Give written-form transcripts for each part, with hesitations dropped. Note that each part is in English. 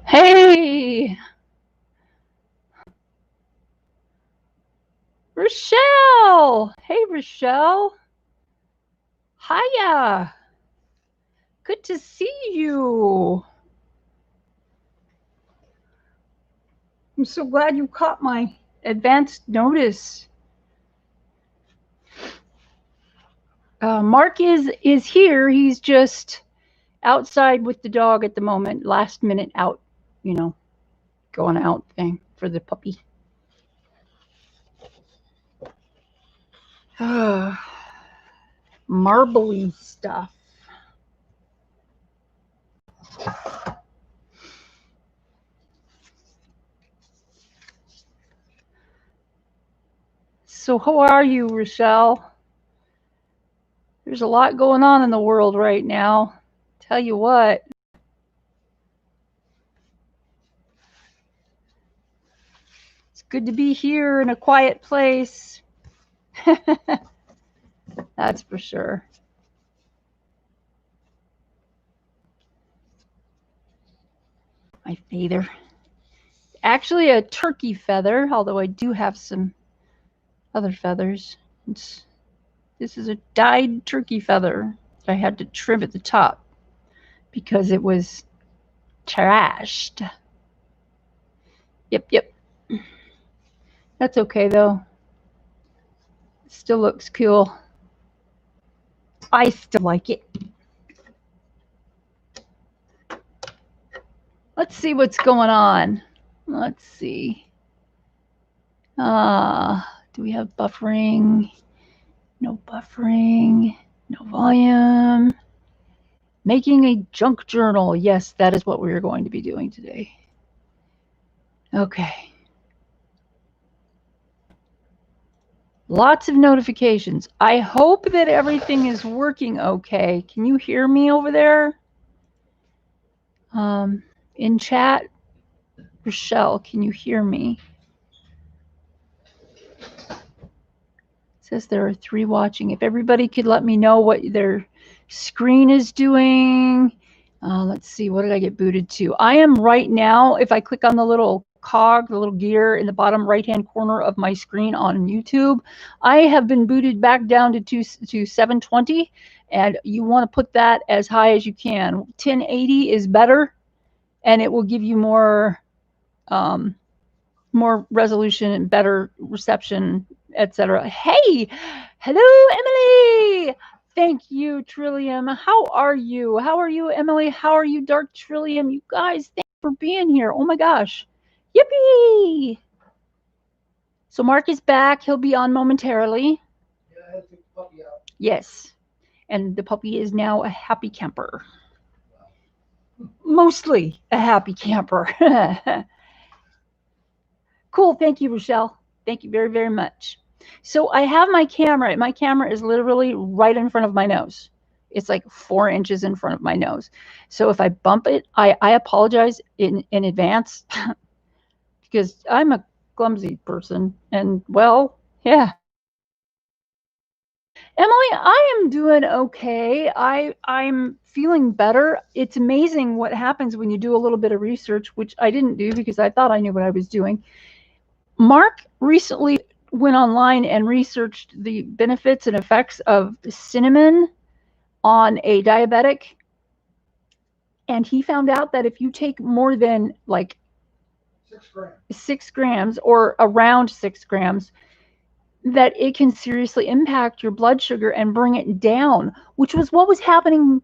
Hey, Rochelle. Hey, Rochelle. Hiya. Good to see you. I'm so glad you caught my advanced notice. Mark is here. He's just outside with the dog at the moment. Last minute out, you know, going out thing for the puppy. Marbly stuff. So how are you, Rochelle? There's a lot going on in the world right now. Tell you what. It's good to be here in a quiet place. That's for sure. My feather. Actually, a turkey feather, although I do have some other feathers. This is a dyed turkey feather. I had to trim at the top because it was trashed. Yep. That's okay though. It still looks cool. I still like it. Let's see what's going on. Let's see. Do we have buffering? No buffering. No volume. Making a junk journal. Yes, that is what we're going to be doing today. Okay. Lots of notifications. I hope that everything is working okay. Can you hear me over there? In chat, Rochelle, can you hear me? It says there are 3 watching. If everybody could let me know what their screen is doing. Let's see, what did I get booted to? I am right now, if I click on the little cog, the little gear in the bottom right-hand corner of my screen on YouTube, I have been booted back down to 720, and you want to put that as high as you can. 1080 is better, and it will give you more resolution and better reception, etc. Hey, hello, Emily. Thank you, Trillium. How are you? How are you, Emily? How are you, Dark Trillium? You guys, thanks for being here. Oh my gosh. Yippee! So Mark is back. He'll be on momentarily. Yeah, I had to take the puppy out. Yes. And the puppy is now a happy camper. Wow. Mostly a happy camper. Cool. Thank you, Rochelle. Thank you very, very much. So I have my camera. My camera is literally right in front of my nose. It's like 4 inches in front of my nose. So if I bump it, I apologize in advance because I'm a clumsy person. And well, yeah. Emily, I am doing okay. I'm feeling better. It's amazing what happens when you do a little bit of research, which I didn't do because I thought I knew what I was doing. Mark recently went online and researched the benefits and effects of cinnamon on a diabetic. And he found out that if you take more than like 6 grams or around 6 grams, that it can seriously impact your blood sugar and bring it down, which was what was happening.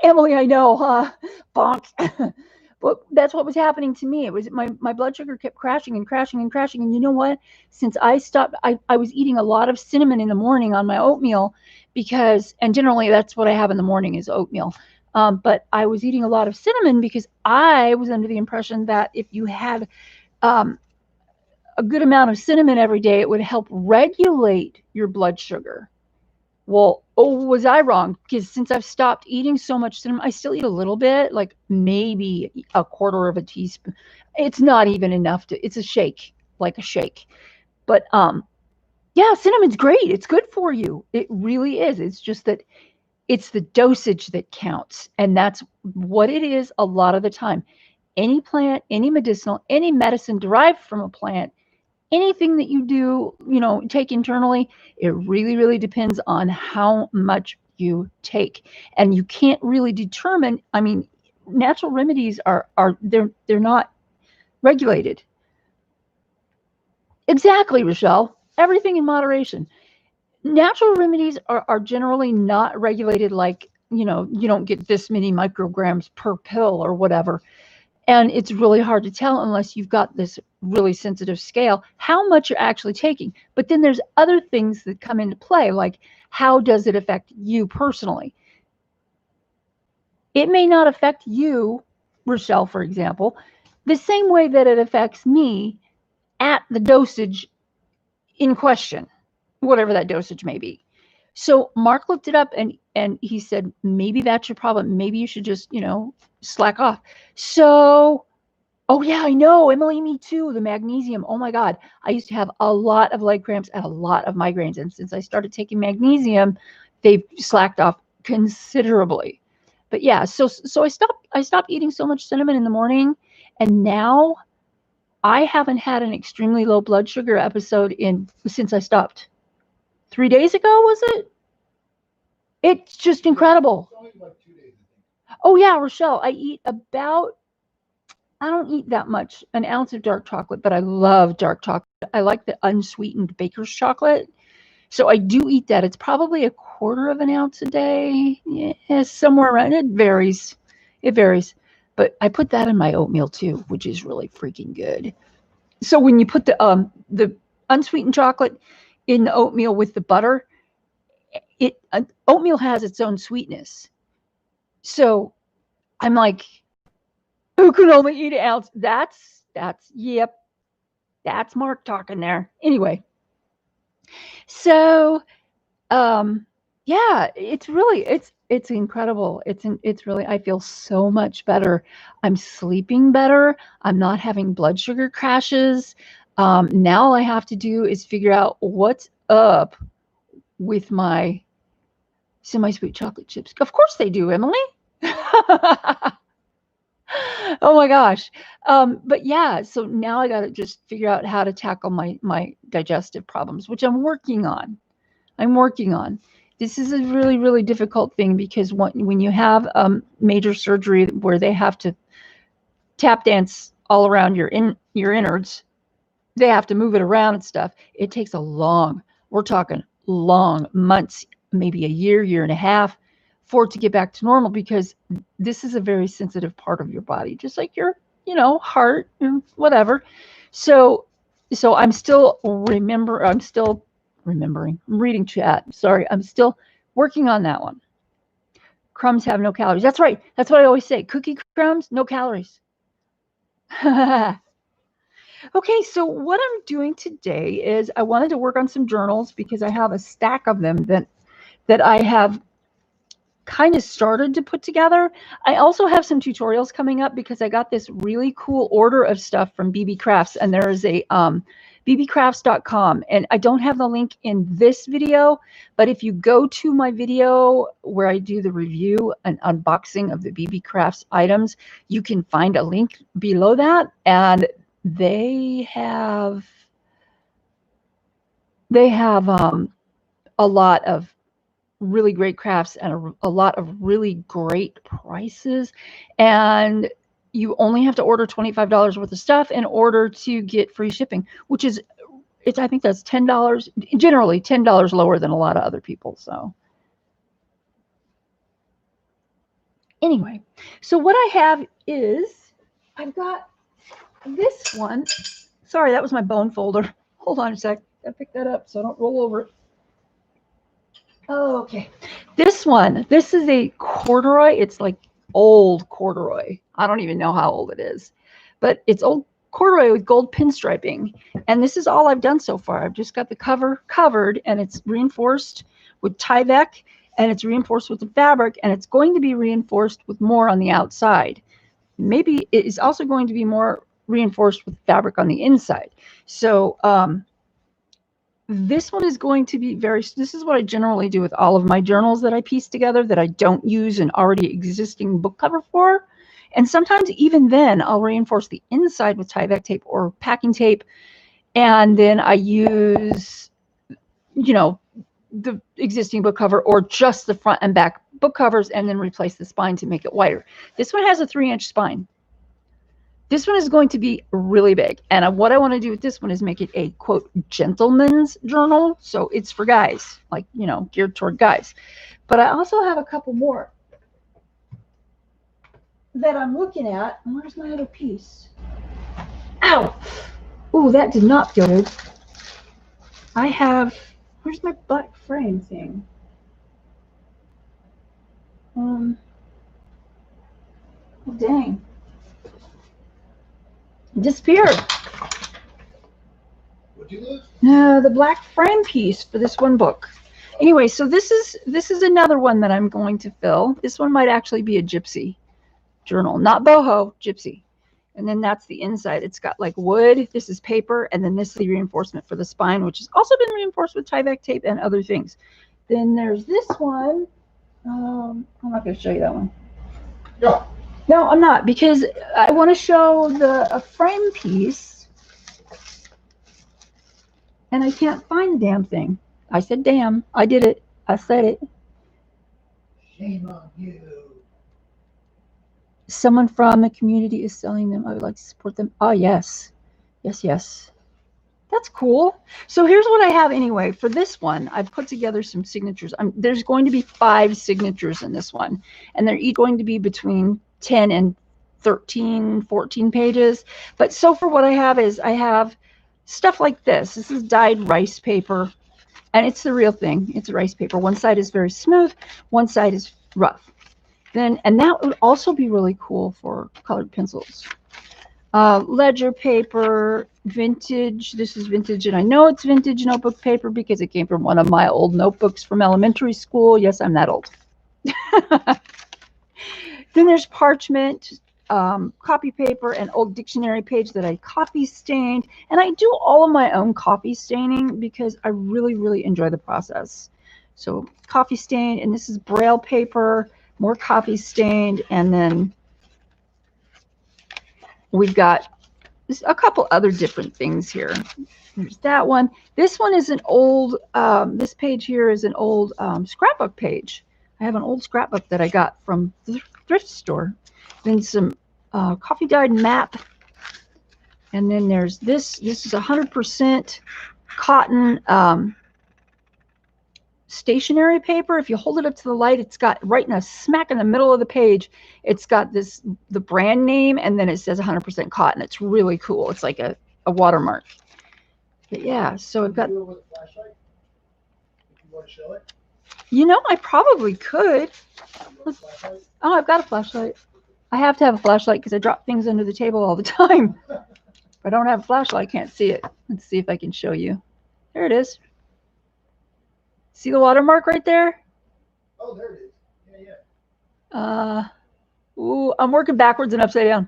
Emily, I know, bonk. But that's what was happening to me. It was my blood sugar kept crashing and crashing and crashing. And you know what? Since I stopped, I was eating a lot of cinnamon in the morning on my oatmeal because, and generally that's what I have in the morning is oatmeal. But I was eating a lot of cinnamon because I was under the impression that if you had a good amount of cinnamon every day, it would help regulate your blood sugar. Well, was I wrong? Because since I've stopped eating so much cinnamon, I still eat a little bit, like maybe a quarter of a teaspoon. It's not even enough to, it's a shake, like a shake. But yeah, cinnamon's great. It's good for you. It really is. It's just that It's the dosage that counts. And that's what it is a lot of the time. Any plant, any medicinal, any medicine derived from a plant, anything that you do, take internally, it really, really depends on how much you take. And you can't really determine, I mean, natural remedies they're not regulated. Exactly, Rochelle. Everything in moderation. Natural remedies are generally not regulated like, you don't get this many micrograms per pill or whatever. And it's really hard to tell unless you've got this really sensitive scale how much you're actually taking. But then there's other things that come into play, like how does it affect you personally? It may not affect you, Rochelle, for example, the same way that it affects me at the dosage in question, whatever that dosage may be. So Mark looked it up and he said, maybe that's your problem. Maybe you should just, slack off. So, oh yeah, I know, Emily, me too. The magnesium. Oh my God. I used to have a lot of leg cramps and a lot of migraines. And since I started taking magnesium, they've slacked off considerably. But yeah, so I stopped eating so much cinnamon in the morning. And now I haven't had an extremely low blood sugar episode since I stopped. 3 days ago, was it? It's just incredible. It's only like 2 days, I think. Oh yeah, Rochelle, I don't eat that much, an ounce of dark chocolate, but I love dark chocolate. I like the unsweetened baker's chocolate. So I do eat that. It's probably a quarter of an ounce a day. Yeah, somewhere around. It varies. It varies. But I put that in my oatmeal too, which is really freaking good. So when you put the unsweetened chocolate in the oatmeal with the butter, oatmeal has its own sweetness. So I'm like, who can only eat an ounce? Yep. That's Mark talking there. Anyway. So, yeah, it's incredible. It's really, I feel so much better. I'm sleeping better. I'm not having blood sugar crashes. Now all I have to do is figure out what's up with my semi-sweet chocolate chips. Of course they do, Emily. Oh my gosh. But yeah, so now I got to just figure out how to tackle my digestive problems, which I'm working on. This is a really, really difficult thing because when you have major surgery where they have to tap dance all around your innards, they have to move it around and stuff. It takes we're talking long months, maybe a year and a half for it to get back to normal, because this is a very sensitive part of your body, just like your, heart and whatever. So I'm still remembering. I'm reading chat. Sorry, I'm still working on that one. Crumbs have no calories. That's right. That's what I always say. Cookie crumbs, no calories. Okay, so what I'm doing today is I wanted to work on some journals because I have a stack of them that I have kind of started to put together. I also have some tutorials coming up because I got this really cool order of stuff from BB Crafts, and there is a bbcrafts.com, and I don't have the link in this video, but if you go to my video where I do the review and unboxing of the BB Crafts items, you can find a link below that, and they have a lot of really great crafts and a lot of really great prices, and you only have to order $25 worth of stuff in order to get free shipping, which is, I think that's $10, generally $10 lower than a lot of other people. So anyway, so what I have is I've got this one. Sorry, that was my bone folder. Hold on a sec. I picked that up so I don't roll over it. Oh, okay. This is a corduroy. It's like old corduroy. I don't even know how old it is, but it's old corduroy with gold pinstriping. And this is all I've done so far. I've just got the cover covered, and it's reinforced with Tyvek, and it's reinforced with the fabric, and it's going to be reinforced with more on the outside. Maybe it is also going to be more reinforced with fabric on the inside. So This one is going to be this is what I generally do with all of my journals that I piece together that I don't use an already existing book cover for. And sometimes even then I'll reinforce the inside with Tyvek tape or packing tape. And then I use, the existing book cover or just the front and back book covers and then replace the spine to make it wider. This one has a 3-inch spine. This one is going to be really big. And what I want to do with this one is make it a, quote, gentleman's journal. So it's for guys, like, geared toward guys. But I also have a couple more that I'm looking at. Where's my other piece? Ow! Ooh, that did not feel good. Where's my black frame thing? Oh, dang. Disappeared. What'd you lose? The black frame piece for this one book. Anyway, so this is another one that I'm going to fill. This one might actually be a gypsy journal, not boho, gypsy. And then that's the inside. It's got like wood. This is paper, and then this is the reinforcement for the spine, which has also been reinforced with Tyvek tape and other things. Then there's this one. I'm not going to show you that one. Yeah. No, I'm not, because I want to show a frame piece, and I can't find the damn thing. I said damn. I did it. I said it. Shame on you. Someone from the community is selling them. I would like to support them. Oh, yes. Yes, yes. That's cool. So here's what I have anyway. For this one, I've put together some signatures. There's going to be 5 signatures in this one, and they're each going to be between 10 and 13, 14 pages. But so for what I have is I have stuff like this. This is dyed rice paper, and it's the real thing. It's rice paper. One side is very smooth, one side is rough. And that would also be really cool for colored pencils. Ledger paper, vintage. This is vintage, and I know it's vintage notebook paper because it came from one of my old notebooks from elementary school. Yes, I'm that old. Then there's parchment, copy paper, and old dictionary page that I coffee stained. And I do all of my own coffee staining because I really, really enjoy the process. So coffee stained, and this is Braille paper, more coffee stained, and then we've got a couple other different things here. There's that one. This one is an old, this page here is an old scrapbook page. I have an old scrapbook that I got from the thrift store. Then some coffee dyed map. And then there's this. This is 100% cotton stationery paper. If you hold it up to the light, it's got right in a smack in the middle of the page, it's got the brand name, and then it says 100% cotton. It's really cool. It's like a watermark. But yeah, so I've got. Do it with a flashlight? If you want to show it. I probably could. Oh, I've got a flashlight. I have to have a flashlight because I drop things under the table all the time. If I don't have a flashlight, I can't see it. Let's see if I can show you. There it is. See the watermark right there? Oh, there it is. Yeah. Ooh, I'm working backwards and upside down.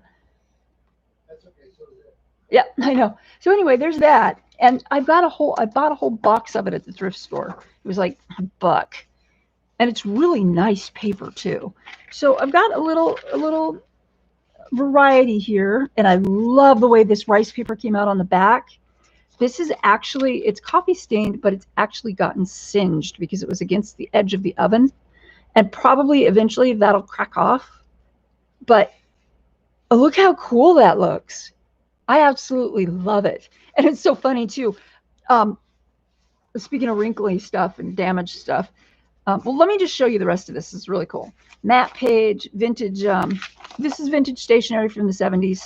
That's okay. So is it. Yeah, I know. So anyway, there's that. And I bought a whole box of it at the thrift store. It was like $1. And it's really nice paper too. So I've got a little variety here, and I love the way this rice paper came out on the back. This is actually, it's coffee stained, but it's actually gotten singed because it was against the edge of the oven, and probably eventually that'll crack off. But look how cool that looks. I absolutely love it. And it's so funny too. Speaking of wrinkly stuff and damaged stuff, well, let me just show you the rest of this. This is really cool. Map page, vintage. This is vintage stationery from the 70s.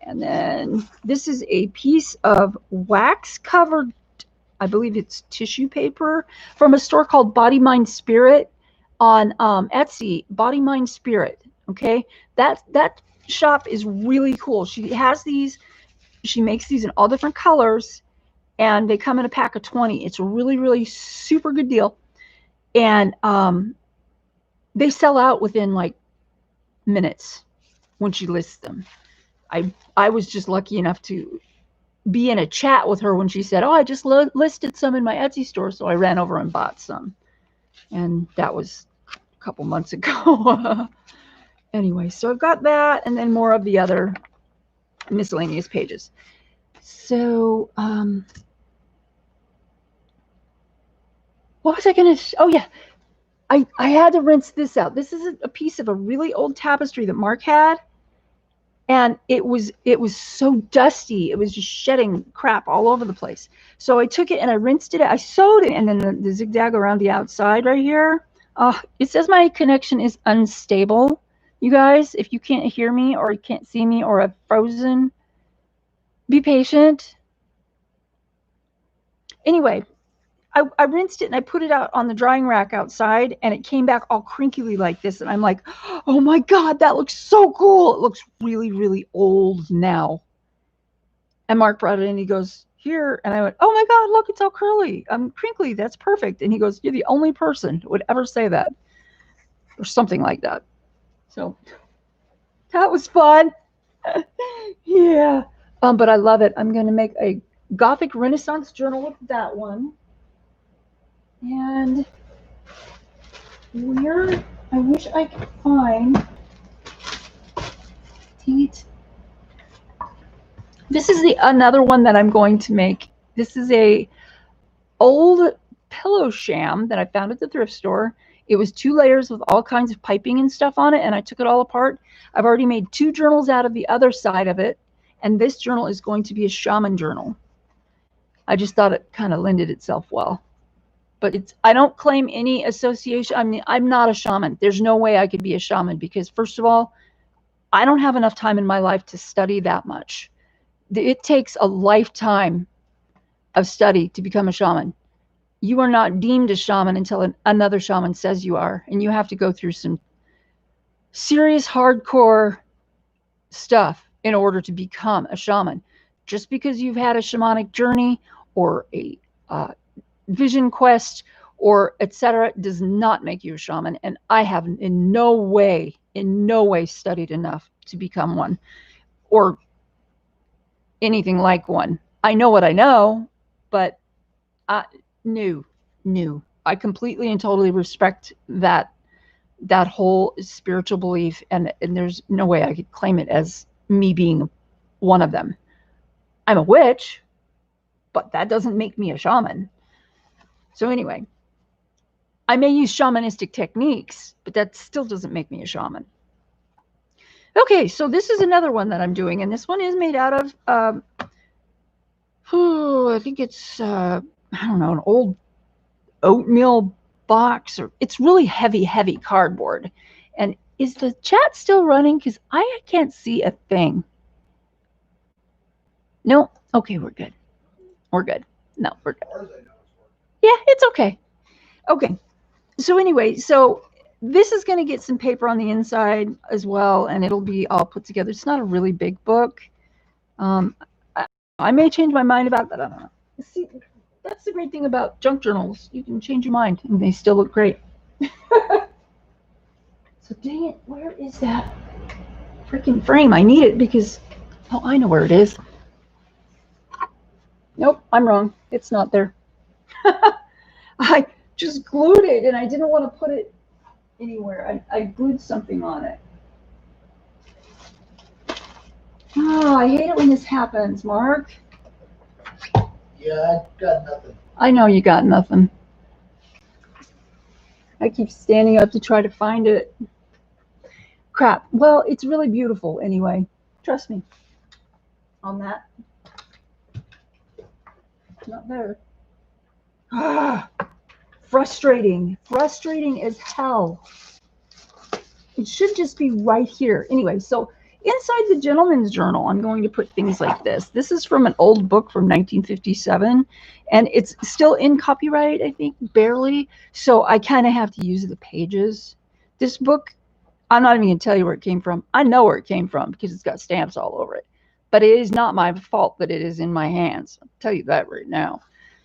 And then this is a piece of wax covered, I believe it's tissue paper, from a store called Body Mind Spirit on Etsy. Body Mind Spirit. Okay, that shop is really cool. She has these. She makes these in all different colors, and they come in a pack of 20. It's a really, really super good deal. And they sell out within like minutes when she lists them. I was just lucky enough to be in a chat with her when she said, oh, I just listed some in my Etsy store. So I ran over and bought some. And that was a couple months ago. Anyway, so I've got that and then more of the other miscellaneous pages. So, what was I going to, oh yeah, I had to rinse this out. This is a piece of a really old tapestry that Mark had. And it was so dusty. It was just shedding crap all over the place. So I took it and I rinsed it. I sewed it, and then the zigzag around the outside right here. It says my connection is unstable. You guys, if you can't hear me or you can't see me or I've frozen, be patient. Anyway, I rinsed it and I put it out on the drying rack outside, and it came back all crinkly like this. And I'm like, oh my God, that looks so cool. It looks really, really old now. And Mark brought it in. He goes, here. And I went, oh my God, look, it's all curly. Crinkly. That's perfect. And he goes, you're the only person who would ever say that, or something like that. So that was fun. Yeah. But I love it. I'm going to make a Gothic Renaissance journal with that one. And where I wish I could find, dang it. This is another one that I'm going to make. This is a old pillow sham that I found at the thrift store. It was 2 layers with all kinds of piping and stuff on it, and I took it all apart. I've already made 2 journals out of the other side of it, and this journal is going to be a shaman journal. I just thought it kind of lended itself well. But I don't claim any association. I mean, I'm not a shaman. There's no way I could be a shaman because, first of all, I don't have enough time in my life to study that much. It takes a lifetime of study to become a shaman. You are not deemed a shaman until another shaman says you are. And you have to go through some serious, hardcore stuff in order to become a shaman. Just because you've had a shamanic journey or a vision quest or etc. does not make you a shaman. And I have in no way studied enough to become one or anything like one. I know what I know, but new. I completely and totally respect that whole spiritual belief, and there's no way I could claim it as me being one of them. I'm a witch, but that doesn't make me a shaman. So anyway, I may use shamanistic techniques, but that still doesn't make me a shaman. Okay, so this is another one that I'm doing, and this one is made out of, I think it's, I don't know, an old oatmeal box, or it's really heavy cardboard. And is the chat still running? Because I can't see a thing. No? Okay, we're good. We're good. No, we're good. Yeah, it's okay. Okay. So anyway, so this is going to get some paper on the inside as well, and it'll be all put together. It's not a really big book. I may change my mind about that. I don't know. See, that's the great thing about junk journals. You can change your mind, and they still look great. So dang it, where is that freaking frame? I need it because, oh, I know where it is. Nope, I'm wrong. It's not there. I just glued it, and I didn't want to put it anywhere. I glued something on it. Oh, I hate it when this happens, Mark. Yeah, I got nothing. I know you got nothing. I keep standing up to try to find it. Crap. Well, it's really beautiful anyway. Trust me on that. Not there. Ah, frustrating as hell. It should just be right here. Anyway, so inside the gentleman's journal, I'm going to put things like this. This is from an old book from 1957, and it's still in copyright, I think, barely. So I kind of have to use the pages. This book, I'm not even going to tell you where it came from. I know where it came from because it's got stamps all over it. But it is not my fault that it is in my hands. I'll tell you that right now.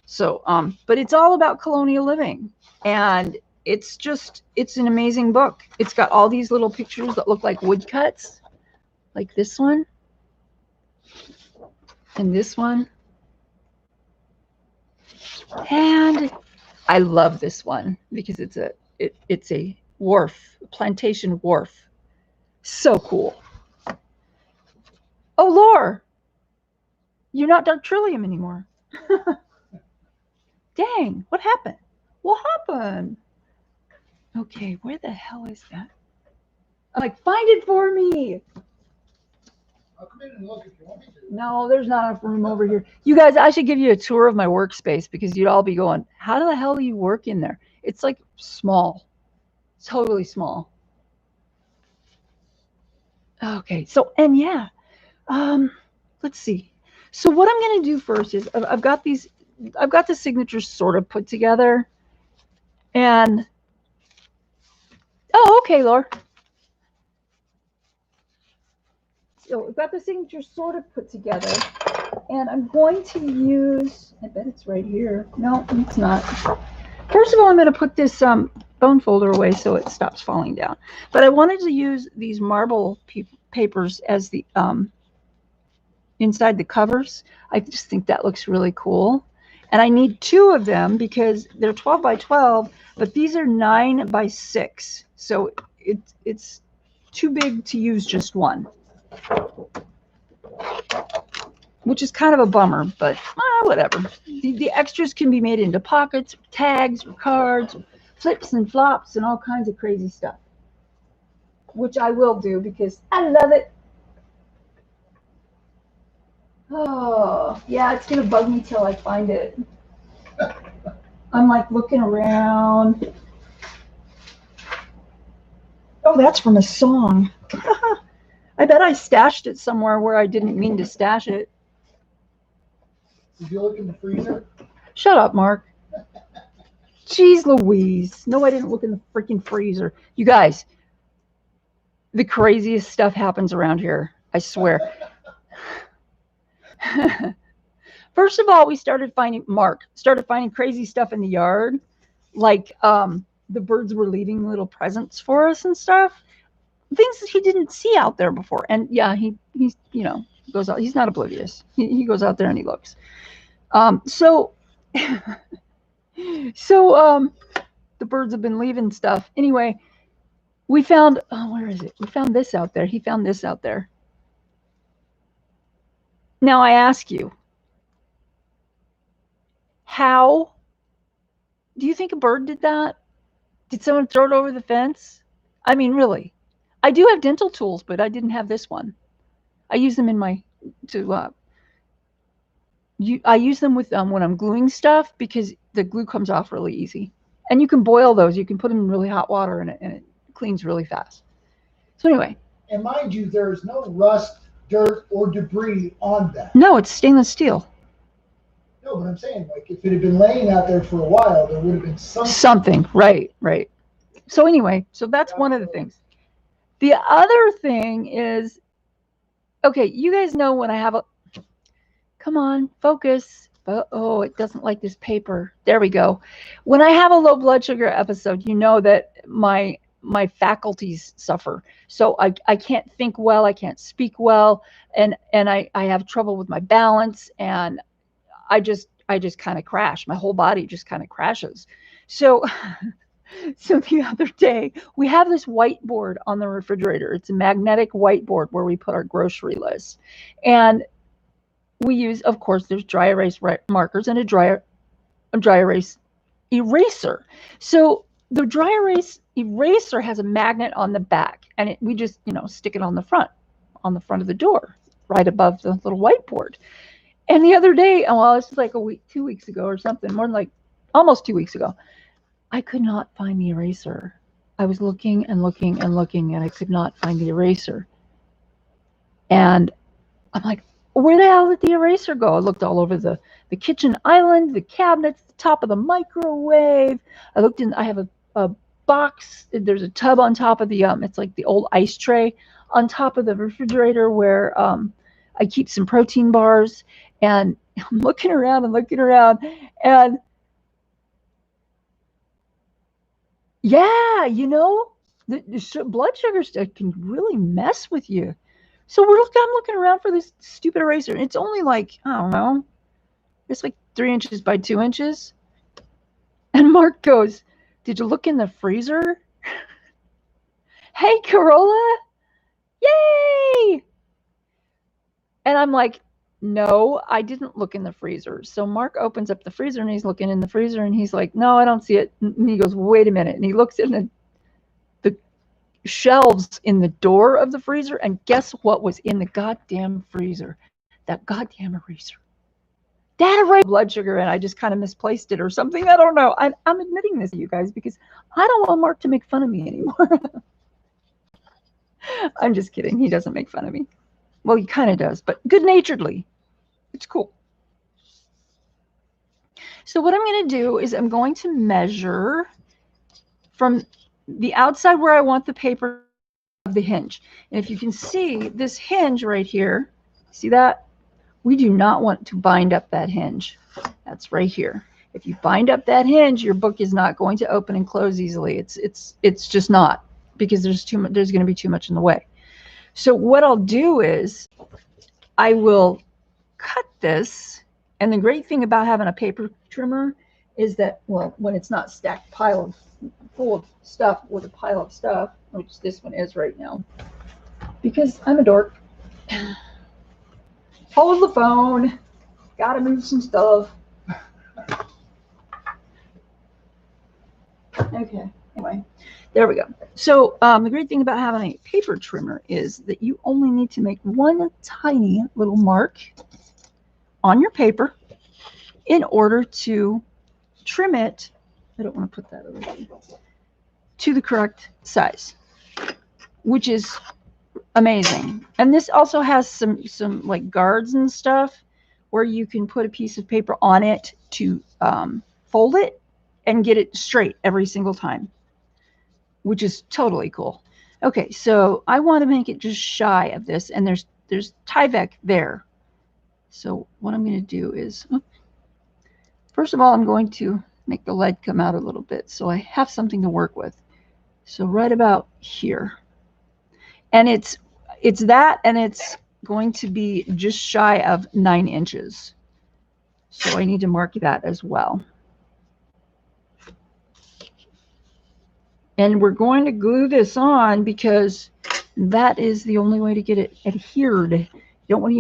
So, but it's all about colonial living. And it's an amazing book. It's got all these little pictures that look like woodcuts, like this one. and this one. And I love this one because it's a wharf, plantation wharf. So cool. Oh, Lore, you're not Dark Trillium anymore. Dang, what happened? What happened? Okay, where the hell is that? I'm like, find it for me. I'll come in and look if you want me to. No, there's not enough room over here. You guys, I should give you a tour of my workspace because you'd all be going, how the hell do you work in there? It's like small, totally small. Okay, so, and yeah, let's see. So what I'm going to do first is I've got the signatures sort of put together. And, oh, okay, Laura. So I've got the signatures sort of put together. And I'm going to use, I bet it's right here. No, it's not. First of all, I'm going to put this bone folder away so it stops falling down. But I wanted to use these marble papers as the inside the covers. I just think that looks really cool. And I need 2 of them because they're 12 by 12, but these are 9 by 6. So it's too big to use just one, which is kind of a bummer, but whatever. The extras can be made into pockets, tags, or cards, flips and flops, and all kinds of crazy stuff, which I will do because I love it. Oh, yeah, it's going to bug me till I find it. I'm like looking around. Oh, that's from a song. I bet I stashed it somewhere where I didn't mean to stash it. Did you look in the freezer? Shut up, Mark. Jeez Louise. No, I didn't look in the freaking freezer. You guys, the craziest stuff happens around here. I swear. First of all, Mark started finding crazy stuff in the yard. Like the birds were leaving little presents for us and stuff. Things that he didn't see out there before. And yeah, he's goes out. He's not oblivious. He goes out there and he looks. So the birds have been leaving stuff. Anyway, we found, where is it? We found this out there. He found this out there. Now I ask you, how do you think a bird did that? Did someone throw it over the fence? I mean, really. I do have dental tools, but I didn't have this one. I use them I use them with when I'm gluing stuff because the glue comes off really easy. And you can boil those. You can put them in really hot water and it cleans really fast. So anyway. And mind you, there's no rust, dirt, or debris on that. No, it's stainless steel. No, but I'm saying, like, if it had been laying out there for a while, there would have been something. Something, right. So anyway, so that's one of the things. The other thing is, okay, you guys know when I have a, come on, focus. Oh, it doesn't like this paper. There we go. When I have a low blood sugar episode, you know that my faculties suffer. So I can't think well, I can't speak well, and I have trouble with my balance, and I just kind of crash. My whole body just kind of crashes. So the other day, we have this whiteboard on the refrigerator. It's a magnetic whiteboard where we put our grocery list. And we use, of course, there's dry erase markers and a dry erase eraser. So the dry erase eraser has a magnet on the back, and we just, stick it on the front of the door, right above the little whiteboard. And the other day, well, it's like 2 weeks ago or something, more like almost 2 weeks ago, I could not find the eraser. I was looking and looking and looking, and I could not find the eraser. And I'm like, where the hell did the eraser go? I looked all over the kitchen island, the cabinets, the top of the microwave. I looked in, I have a box. There's a tub on top of the, it's like the old ice tray on top of the refrigerator where I keep some protein bars. And I'm looking around and yeah, the blood sugar stuff can really mess with you. So I'm looking around for this stupid eraser, and it's only like, I don't know, it's like 3 inches by 2 inches. And Mark goes, "Did you look in the freezer?" Hey, Corolla, yay! And I'm like, no, I didn't look in the freezer. So Mark opens up the freezer and he's looking in the freezer and he's like, no, I don't see it. And he goes, wait a minute. And he looks in the shelves in the door of the freezer, and guess what was in the goddamn freezer? That goddamn eraser. That eraser blood sugar, and I just kind of misplaced it or something. I don't know. I'm admitting this to you guys because I don't want Mark to make fun of me anymore. I'm just kidding. He doesn't make fun of me. Well, he kind of does, but good-naturedly. It's cool. So what I'm going to do is I'm going to measure from the outside where I want the paper of the hinge. And if you can see this hinge right here, see that? We do not want to bind up that hinge. That's right here. If you bind up that hinge, your book is not going to open and close easily. It's just not, because there's going to be too much in the way. So what I'll do is I will cut this. And the great thing about having a paper trimmer is that, well, when it's not stacked full of stuff with a pile of stuff, which this one is right now, because I'm a dork. Hold the phone. Gotta move some stuff. Okay, anyway, there we go. So the great thing about having a paper trimmer is that you only need to make one tiny little mark on your paper in order to trim it. I don't want to put that over there. To the correct size, which is amazing. And this also has some like guards and stuff where you can put a piece of paper on it to fold it and get it straight every single time, which is totally cool. Okay, so I want to make it just shy of this, and there's Tyvek there. So what I'm going to do is, first of all, I'm going to make the lead come out a little bit so I have something to work with. So right about here. And it's that, and it's going to be just shy of 9 inches. So I need to mark that as well. And we're going to glue this on because that is the only way to get it adhered. You don't want to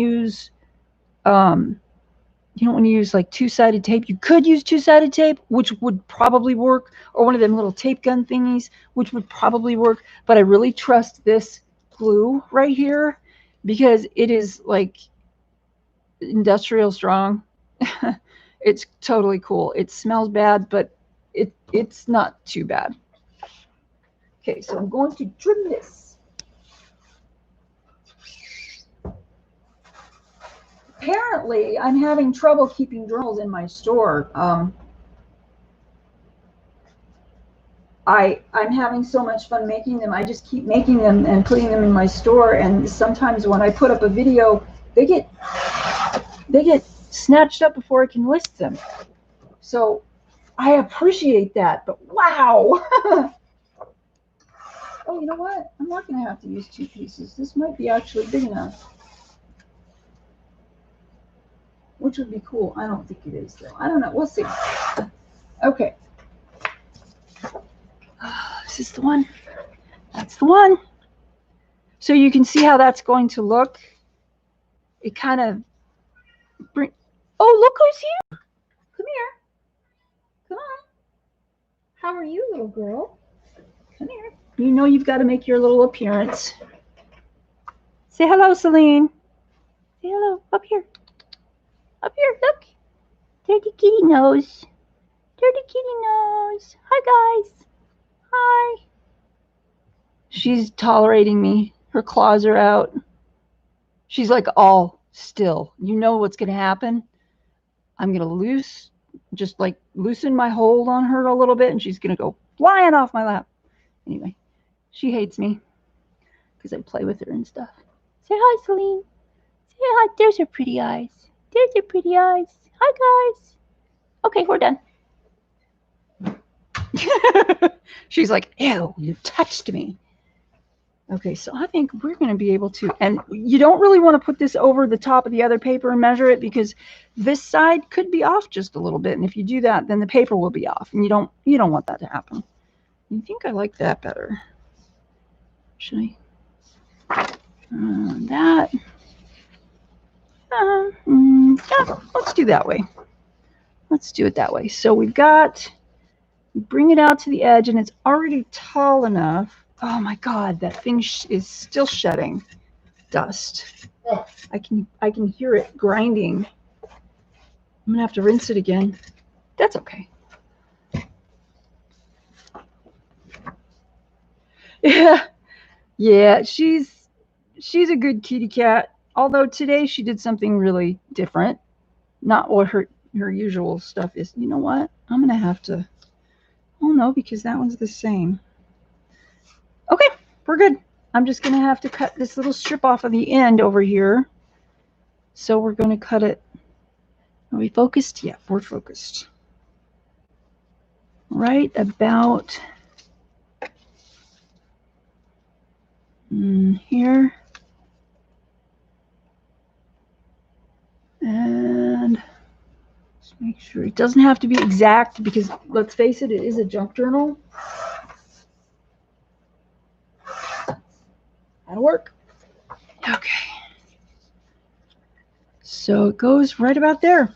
use like two-sided tape. You could use two-sided tape, which would probably work, or one of them little tape gun thingies, which would probably work. But I really trust this glue right here because it is like industrial strong. It's totally cool. It smells bad, but it's not too bad. Okay, so I'm going to trim this. Apparently, I'm having trouble keeping journals in my store. I'm having so much fun making them. I just keep making them and putting them in my store. And sometimes when I put up a video, they get snatched up before I can list them. So I appreciate that. But wow. Oh, you know what? I'm not going to have to use 2 pieces. This might be actually big enough. Which would be cool. I don't think it is, though. I don't know. We'll see. Okay. Is this the one? That's the one. So you can see how that's going to look. It kind of bring. Oh, look who's here. Come here. Come on. How are you, little girl? Come here. You know you've got to make your little appearance. Say hello, Celine. Say hello. Up here. Up here, look. Dirty kitty nose. Dirty kitty nose. Hi, guys. Hi. She's tolerating me. Her claws are out. She's like all still. You know what's going to happen? I'm going to loosen my hold on her a little bit, and she's going to go flying off my lap. Anyway, she hates me because I play with her and stuff. Say hi, Celine. Say hi. There's her pretty eyes. There's her pretty eyes. Hi, guys. Okay, we're done. She's like, ew, you touched me. Okay, so I think we're going to be able to, and you don't really want to put this over the top of the other paper and measure it, because this side could be off just a little bit, and if you do that, then the paper will be off, and you don't want that to happen. I think I like that better. Should I? That. Yeah, let's do that way. Let's do it that way. So we've got, bring it out to the edge, and it's already tall enough. Oh my God, that thing is still shedding dust. Oh. I can hear it grinding. I'm gonna have to rinse it again. That's okay. Yeah, she's a good kitty cat. Although today she did something really different, not what her usual stuff is. You know what? I'm gonna have to. Oh no, because that one's the same. Okay, we're good. I'm just gonna have to cut this little strip off of the end over here. So we're gonna cut it. Are we focused? Yeah, we're focused. Right about here. And just make sure it doesn't have to be exact, because let's face it, it is a junk journal. That'll work. Okay. So it goes right about there.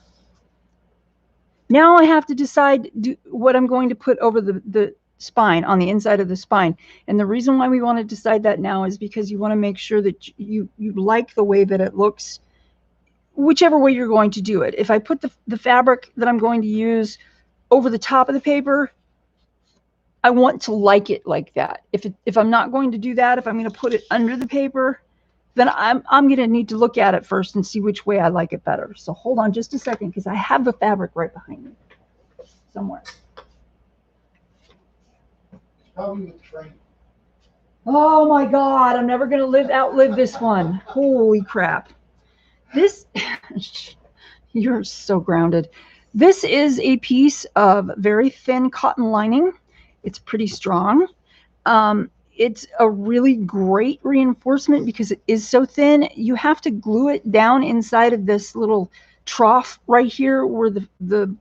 Now I have to decide what I'm going to put over the spine, on the inside of the spine. And the reason why we want to decide that now is because you want to make sure that you like the way that it looks, whichever way you're going to do it. If I put the fabric that I'm going to use over the top of the paper, I want to like it like that. If I'm not going to do that, if I'm going to put it under the paper, then I'm going to need to look at it first and see which way I like it better. So hold on just a second, because I have the fabric right behind me somewhere. Probably with the train. Oh my God, I'm never going to outlive this one. Holy crap. This, you're so grounded. This is a piece of very thin cotton lining. It's pretty strong. It's a really great reinforcement because it is so thin. You have to glue it down inside of this little trough right here where the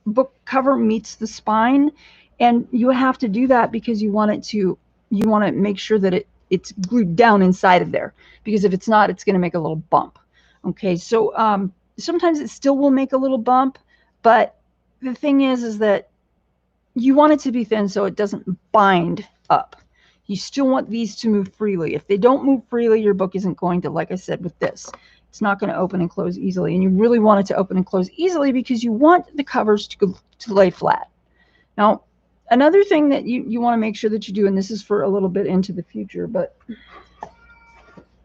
book cover meets the spine. And you have to do that because you want to make sure that it's glued down inside of there, because if it's not, it's going to make a little bump. Okay, so sometimes it still will make a little bump, but the thing is that you want it to be thin so it doesn't bind up. You still want these to move freely. If they don't move freely, your book isn't going to, like I said with this, it's not going to open and close easily. And you really want it to open and close easily because you want the covers to lay flat. Now, another thing that you want to make sure that you do, and this is for a little bit into the future, but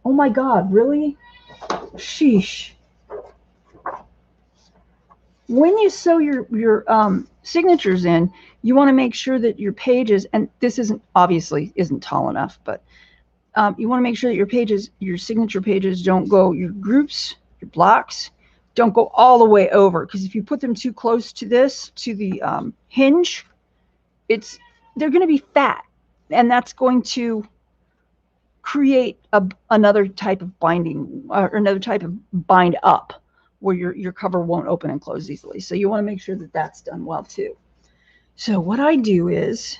oh my God, really? Sheesh. When you sew your signatures in, you want to make sure that your pages, and this obviously isn't tall enough, but you want to make sure that your signature pages don't go, your groups, your blocks, don't go all the way over, because if you put them too close to the hinge, they're going to be fat, and that's going to create another type of binding, or another type of bind up, where your cover won't open and close easily. So you want to make sure that that's done well too. So what I do is,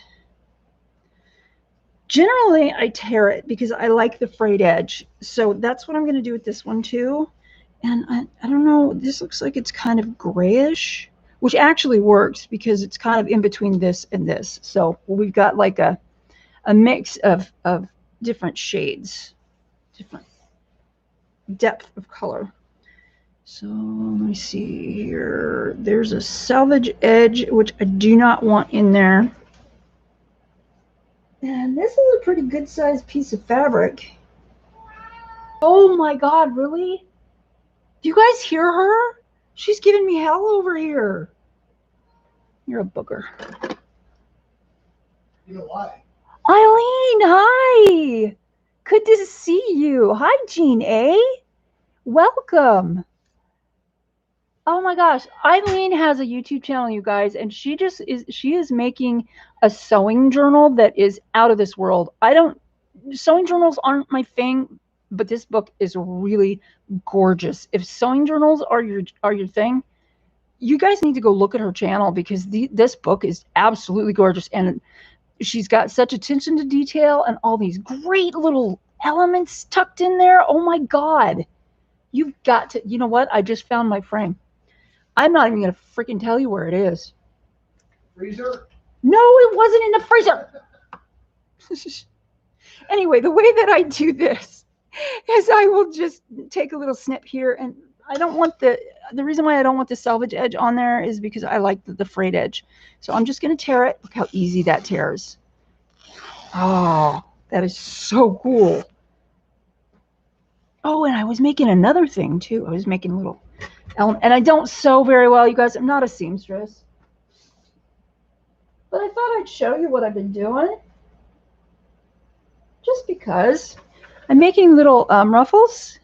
generally I tear it because I like the frayed edge. So that's what I'm going to do with this one too. And I don't know, this looks like it's kind of grayish, which actually works because it's kind of in between this and this. So we've got like a mix of different shades, different depth of color. So let me see here. There's a selvage edge, which I do not want in there. And this is a pretty good sized piece of fabric. Oh my God, really? Do you guys hear her? She's giving me hell over here. You're a booger. You know why? Eileen, hi. Good to see you. Hi, Jean A. Welcome. Oh my gosh, Eileen has a YouTube channel, you guys, and she is making a sewing journal that is out of this world. I don't sewing journals aren't my thing, but this book is really gorgeous. If sewing journals are your thing, you guys need to go look at her channel, because this book is absolutely gorgeous, and she's got such attention to detail and all these great little elements tucked in there. Oh my God. You've got to, you know what? I just found my frame. I'm not even going to freaking tell you where it is. Freezer? No, it wasn't in the freezer. Anyway, the way that I do this is I will just take a little snip here, and I don't want the reason why I don't want the selvage edge on there is because I like the frayed edge. So I'm just going to tear it. Look how easy that tears. Oh, that is so cool. Oh, and I was making another thing too. I was making a little element, and I don't sew very well, you guys. I'm not a seamstress, but I thought I'd show you what I've been doing, just because. I'm making little ruffles.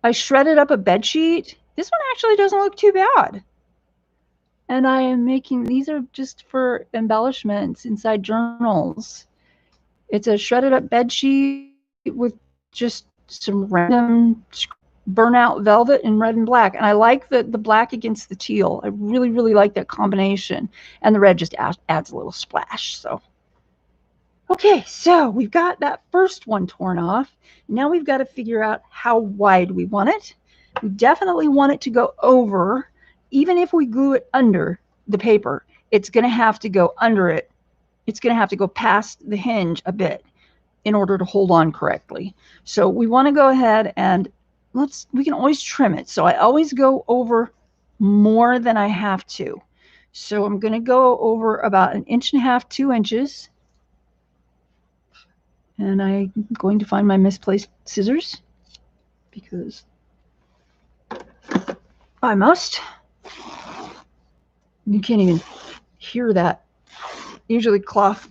I shredded up a bed sheet. This one actually doesn't look too bad. And I am making, these are just for embellishments inside journals. It's a shredded up bed sheet with just some random burnout velvet in red and black. And I like the black against the teal. I really, really like that combination. And the red just adds a little splash. So, okay, so we've got that first one torn off. Now we've got to figure out how wide we want it. We definitely want it to go over. Even if we glue it under the paper, it's going to have to go under it. It's going to have to go past the hinge a bit in order to hold on correctly. So we want to go ahead and we can always trim it. So I always go over more than I have to. So I'm going to go over about 1.5 inches, 2 inches. And I'm going to find my misplaced scissors, because I must. You can't even hear that. Usually cloth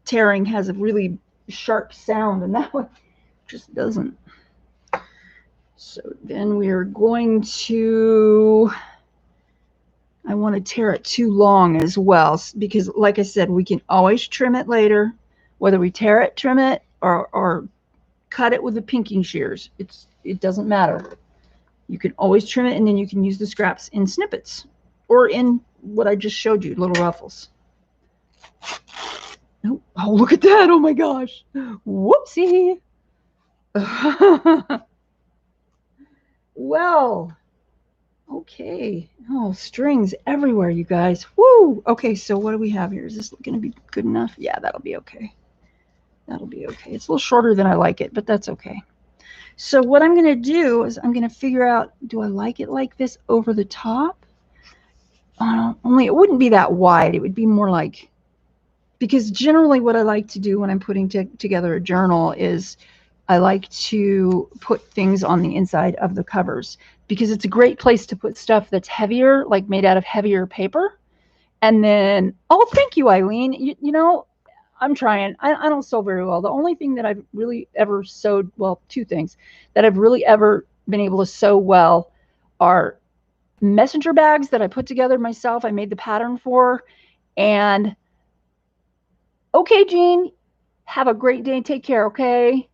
tearing has a really sharp sound, and that one just doesn't. So then we are going to, I want to tear it too long as well, because like I said, we can always trim it later, whether we tear it, trim it, or cut it with the pinking shears. It doesn't matter. You can always trim it, and then you can use the scraps in snippets or in what I just showed you, little ruffles. Oh, look at that. Oh my gosh. Whoopsie. Well, okay. Oh, strings everywhere, you guys. Woo. Okay, so what do we have here? Is this going to be good enough? Yeah, that'll be okay. That'll be okay. It's a little shorter than I like it, but that's okay. So what I'm going to do is I'm going to figure out, do I like it like this over the top? Only it wouldn't be that wide. It would be more like, because generally what I like to do when I'm putting together a journal is I like to put things on the inside of the covers, because it's a great place to put stuff that's heavier, like made out of heavier paper. And then, oh, thank you, Eileen. You know, I'm trying. I don't sew very well. The only thing that I've really ever sewed, well, 2 things that I've really ever been able to sew well are messenger bags that I put together myself. I made the pattern for. And okay, Jean, have a great day. Take care, okay?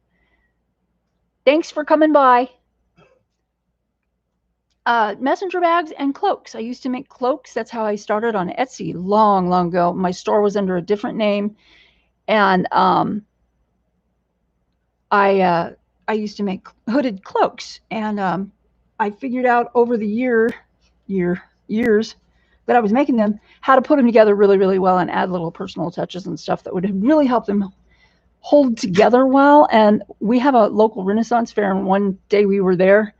Thanks for coming by. Messenger bags and cloaks. I used to make cloaks. That's how I started on Etsy long, long ago. My store was under a different name. And I used to make hooded cloaks, and I figured out over the years that I was making them how to put them together really, really well and add little personal touches and stuff that would really help them hold together well. And we have a local Renaissance fair, and one day we were there.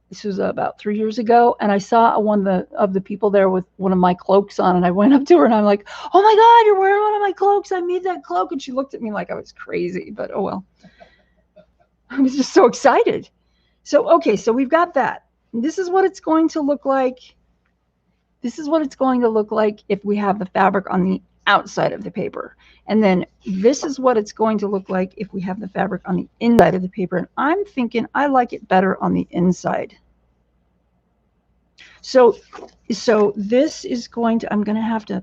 This was about 3 years ago, and I saw one of the people there with one of my cloaks on, and I went up to her and I'm like, "Oh my God, you're wearing one of my cloaks! I made that cloak!" And she looked at me like I was crazy, but oh well. I was just so excited. So okay, so we've got that. This is what it's going to look like. This is what it's going to look like if we have the fabric on the outside of the paper. And then this is what it's going to look like if we have the fabric on the inside of the paper. And I'm thinking I like it better on the inside. So this is going to, I'm going to have to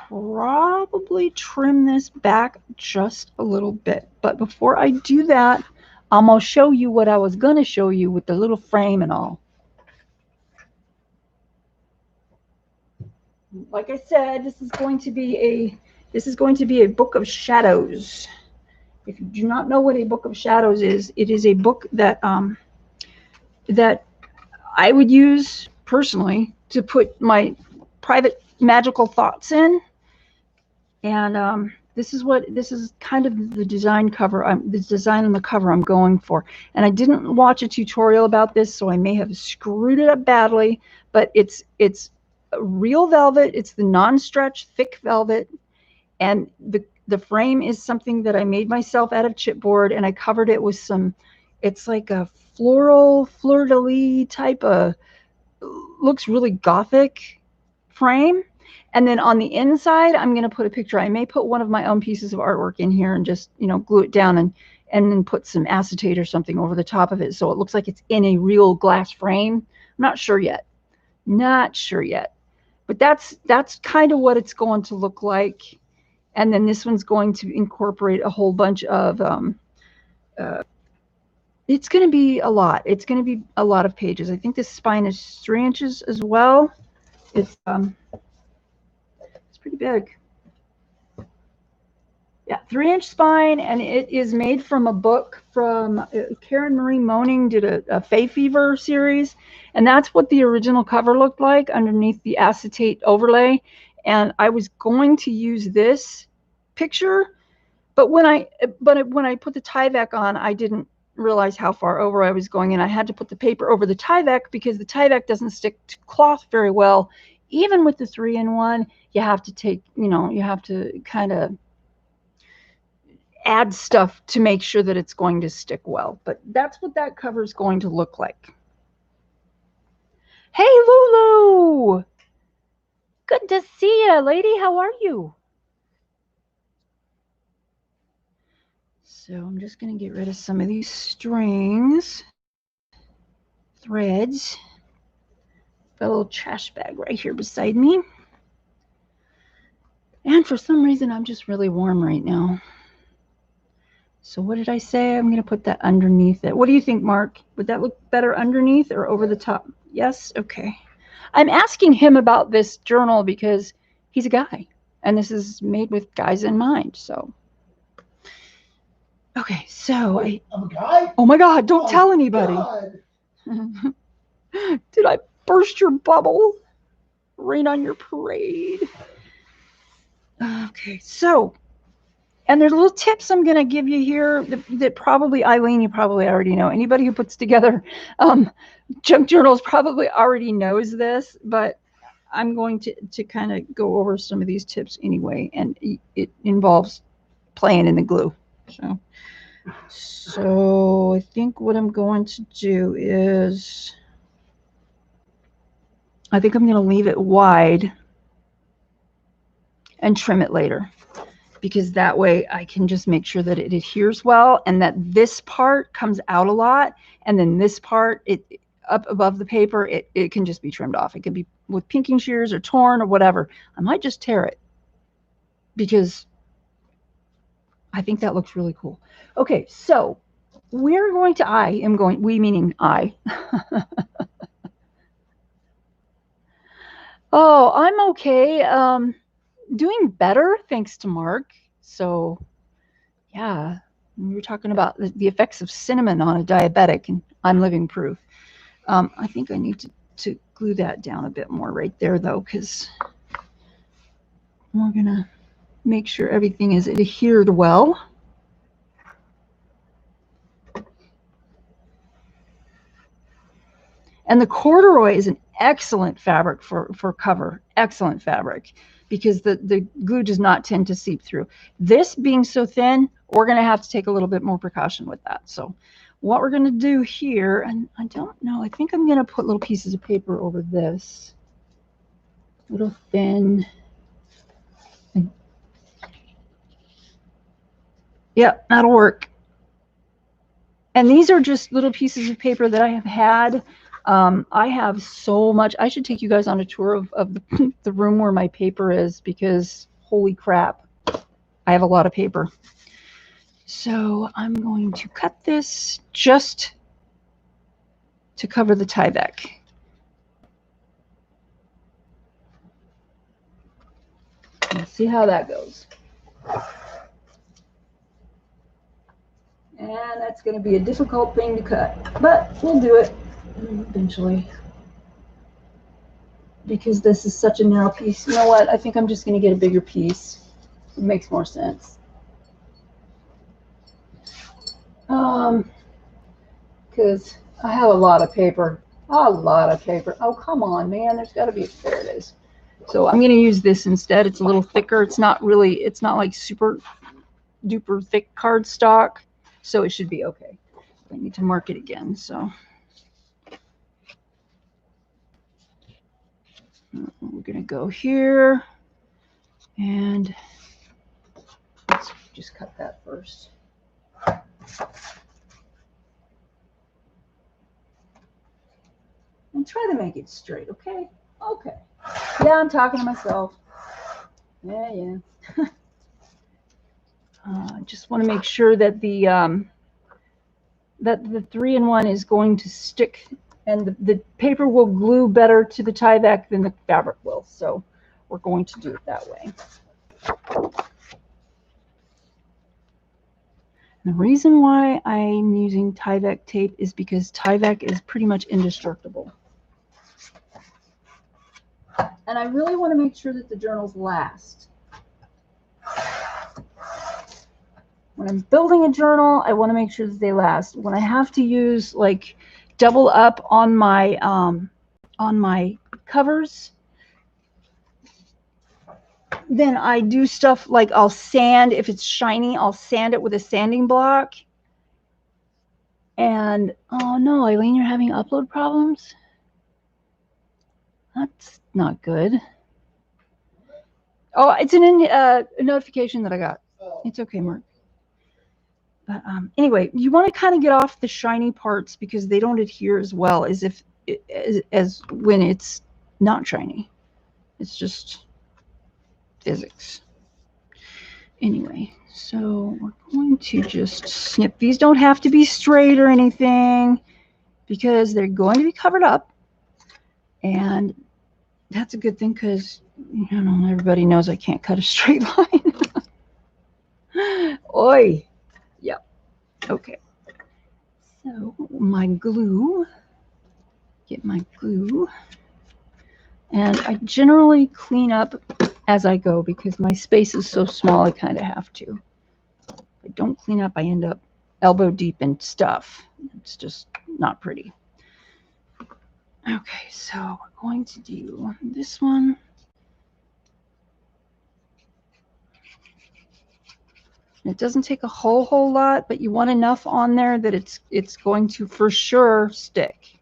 probably trim this back just a little bit. But before I do that, I'm going to show you what I was going to show you with the little frame and all. Like I said, this is going to be a book of shadows. If you do not know what a book of shadows is, it is a book that that I would use personally to put my private magical thoughts in. And this is kind of the design cover. The design on the cover I'm going for. And I didn't watch a tutorial about this, so I may have screwed it up badly. But it's real velvet. It's the non-stretch thick velvet, and the frame is something that I made myself out of chipboard, and I covered it with some. It's like a floral fleur-de-lis type of, looks really gothic frame. And then on the inside, I'm going to put a picture. I may put one of my own pieces of artwork in here and just, glue it down and then put some acetate or something over the top of it so it looks like it's in a real glass frame. I'm not sure yet. Not sure yet. But that's kind of what it's going to look like. And then this one's going to incorporate a whole bunch of, it's going to be a lot. It's going to be a lot of pages. I think this spine is 3 inches as well. It's pretty big. Yeah, 3-inch spine, and it is made from a book from Karen Marie Moaning did a Fay Fever series, and that's what the original cover looked like underneath the acetate overlay. And I was going to use this picture, but when I put the Tyvek on, I didn't realize how far over I was going, and I had to put the paper over the Tyvek because the Tyvek doesn't stick to cloth very well. Even with the 3-in-1, you have to take, you have to kind of add stuff to make sure that it's going to stick well. But that's what that cover is going to look like. Hey, Lulu! Good to see you, lady. How are you? So I'm just going to get rid of some of these strings, threads. Got a little trash bag right here beside me. And for some reason, I'm just really warm right now. So what did I say? I'm going to put that underneath it. What do you think, Mark? Would that look better underneath or over the top? Yes? Okay. I'm asking him about this journal because he's a guy. And this is made with guys in mind. So, okay. So I'm a guy? Oh my God, don't tell anybody. Did I burst your bubble? Rain on your parade. Okay, so, and there's little tips I'm going to give you here that probably, Eileen, you probably already know. Anybody who puts together junk journals probably already knows this, but I'm going to kind of go over some of these tips anyway, and it involves playing in the glue. So I think what I'm going to do is, I think I'm going to leave it wide and trim it later, because that way I can just make sure that it adheres well and that this part comes out a lot, and then this part, it up above the paper, it can just be trimmed off. It can be with pinking shears or torn or whatever. I might just tear it because I think that looks really cool. Okay, so we're going to, we meaning I. Oh, I'm okay. Doing better thanks to Mark. So yeah, we were talking about the effects of cinnamon on a diabetic, and I'm living proof. I think I need to glue that down a bit more right there though, because we're gonna make sure everything is adhered well. And the corduroy is an excellent fabric for cover, excellent fabric, because the glue does not tend to seep through. This being so thin, we're going to have to take a little bit more precaution with that. So what we're going to do here, and I don't know, I think I'm going to put little pieces of paper over this, little thin. Yep, that'll work. And these are just little pieces of paper that I have had. I have so much. I should take you guys on a tour of the room where my paper is, because holy crap, I have a lot of paper. So I'm going to cut this just to cover the Tyvek. Let's see how that goes. And that's going to be a difficult thing to cut, but we'll do it eventually. Because this is such a narrow piece. You know what? I think I'm just going to get a bigger piece. It makes more sense. Because I have a lot of paper. A lot of paper. Oh, come on, man. There's got to be, there it is. So I'm going to use this instead. It's a little thicker. It's not like super duper thick cardstock. So it should be okay. I need to mark it again. So we're going to go here. And let's just cut that first. And try to make it straight, okay? Okay. Yeah, I'm talking to myself. Yeah. Just want to make sure that the 3-in-1 is going to stick, and the paper will glue better to the Tyvek than the fabric will. So we're going to do it that way. The reason why I'm using Tyvek tape is because Tyvek is pretty much indestructible. And I really want to make sure that the journals last. When I'm building a journal, I want to make sure that they last. When I have to use like double up on my covers, then I do stuff like I'll sand. If it's shiny, I'll sand it with a sanding block. And oh no, Eileen, you're having upload problems? That's not good. Oh, it's a notification that I got. It's okay, Mark. But anyway, you want to kind of get off the shiny parts because they don't adhere as well as as when it's not shiny. It's just physics. Anyway, so we're going to just snip. These don't have to be straight or anything because they're going to be covered up. And that's a good thing because, you know, everybody knows I can't cut a straight line. Oi. Yep. Okay. So my glue. Get my glue. And I generally clean up as I go because my space is so small I kind of have to. If I don't clean up, I end up elbow deep in stuff. It's just not pretty. Okay, so we're going to do this one. It doesn't take a whole lot, but you want enough on there that it's going to for sure stick.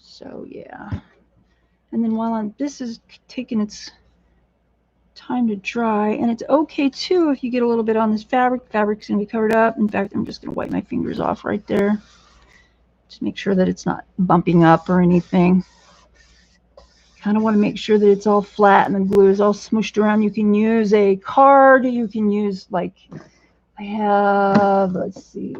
So yeah. And then while this is taking its time to dry, and it's okay too if you get a little bit on this fabric. Fabric's gonna be covered up. In fact, I'm just gonna wipe my fingers off right there. Just make sure that it's not bumping up or anything. Kind of want to make sure that it's all flat and the glue is all smooshed around. You can use a card. You can use, like, I have, let's see,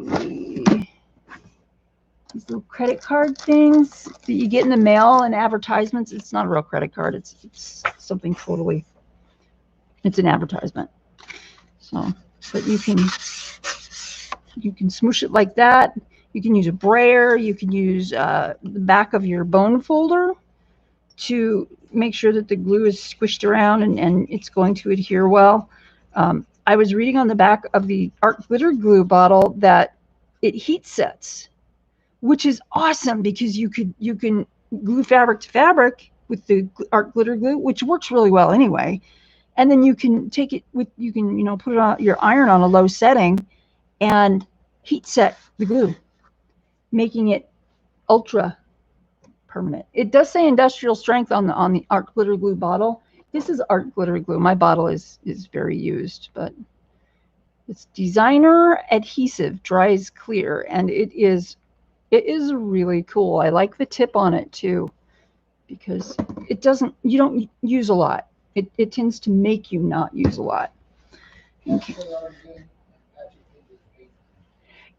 these little credit card things that you get in the mail and advertisements. It's not a real credit card. It's something totally, it's an advertisement. So, but you can smoosh it like that. You can use a brayer. You can use the back of your bone folder to make sure that the glue is squished around and it's going to adhere well. I was reading on the back of the art glitter glue bottle that it heat sets, which is awesome because you can glue fabric to fabric with the art glitter glue, which works really well anyway. And then you can take it with, you can, put it on your iron on a low setting and heat set the glue, making it ultra permanent. It does say industrial strength on the art glitter glue bottle. This is art glitter glue. My bottle is very used, but it's designer adhesive, dries clear, and it is really cool. I like the tip on it too. because it doesn't, you don't use a lot. It tends to make you not use a lot. Okay.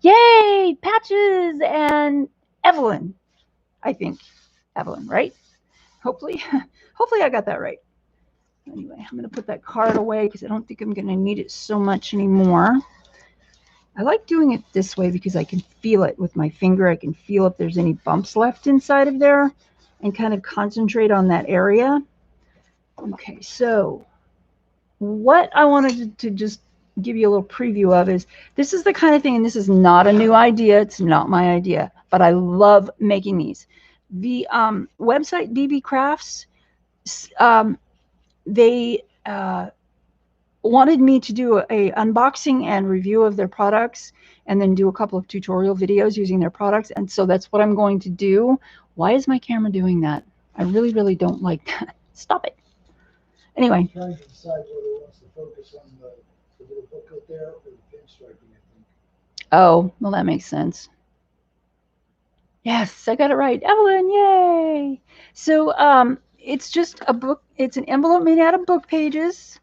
Yay, Patches and Evelyn. I think Evelyn, right? Hopefully I got that right. Anyway, I'm going to put that card away because I don't think I'm going to need it so much anymore. I like doing it this way because I can feel it with my finger. I can feel if there's any bumps left inside of there and kind of concentrate on that area. Okay, so what I wanted to just give you a little preview of is, this is the kind of thing, and this is not a new idea. It's not my idea, but I love making these. The website BB Crafts, they wanted me to do a unboxing and review of their products and then do a couple of tutorial videos using their products. And so that's what I'm going to do. Why is my camera doing that? I really, really don't like that. Stop it. Anyway. I'm trying to decide whether it wants to focus on the little booklet there or the pinstriping, I think. Oh, well, that makes sense. Yes, I got it right. Evelyn, yay. So it's just a book. It's an envelope made out of book pages.